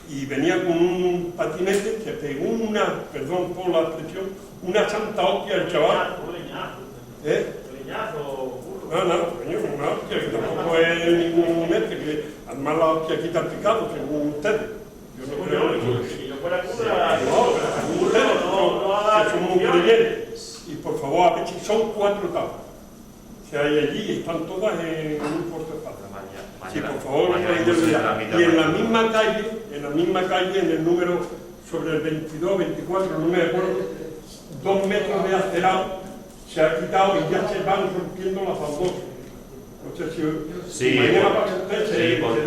y venía con un patinete que pegó perdón por la expresión, una santa hostia al chaval. Una hostia que tampoco es ningún que además la hostia quita el picado, según ustedes. Yo no creo en eso. Si yo fuera cura, No, haga son muy creyentes. Y por favor, a ver si son 4 etapas que hay allí, están todas en un corto espacio. Sí, por favor, y en la misma calle, en el número sobre el 22, 24, no me acuerdo, 2 metros de acerado se ha quitado y ya se van rompiendo las baldosas. No sé si Sí, mañana pasa usted, sí, porque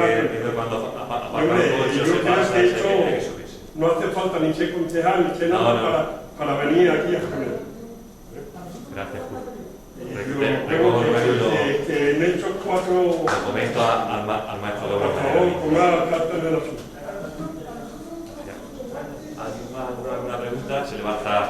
cuando aparcan todo eso se pasa, se tiene que subirse. no hace falta ni ser concejal ni ser nada para venir aquí a exponer. Gracias, Julio. Que en estos 4... Lo comento al maestro de obra. Por favor, ponga la carta del asunto. ¿Alguna pregunta? Se levanta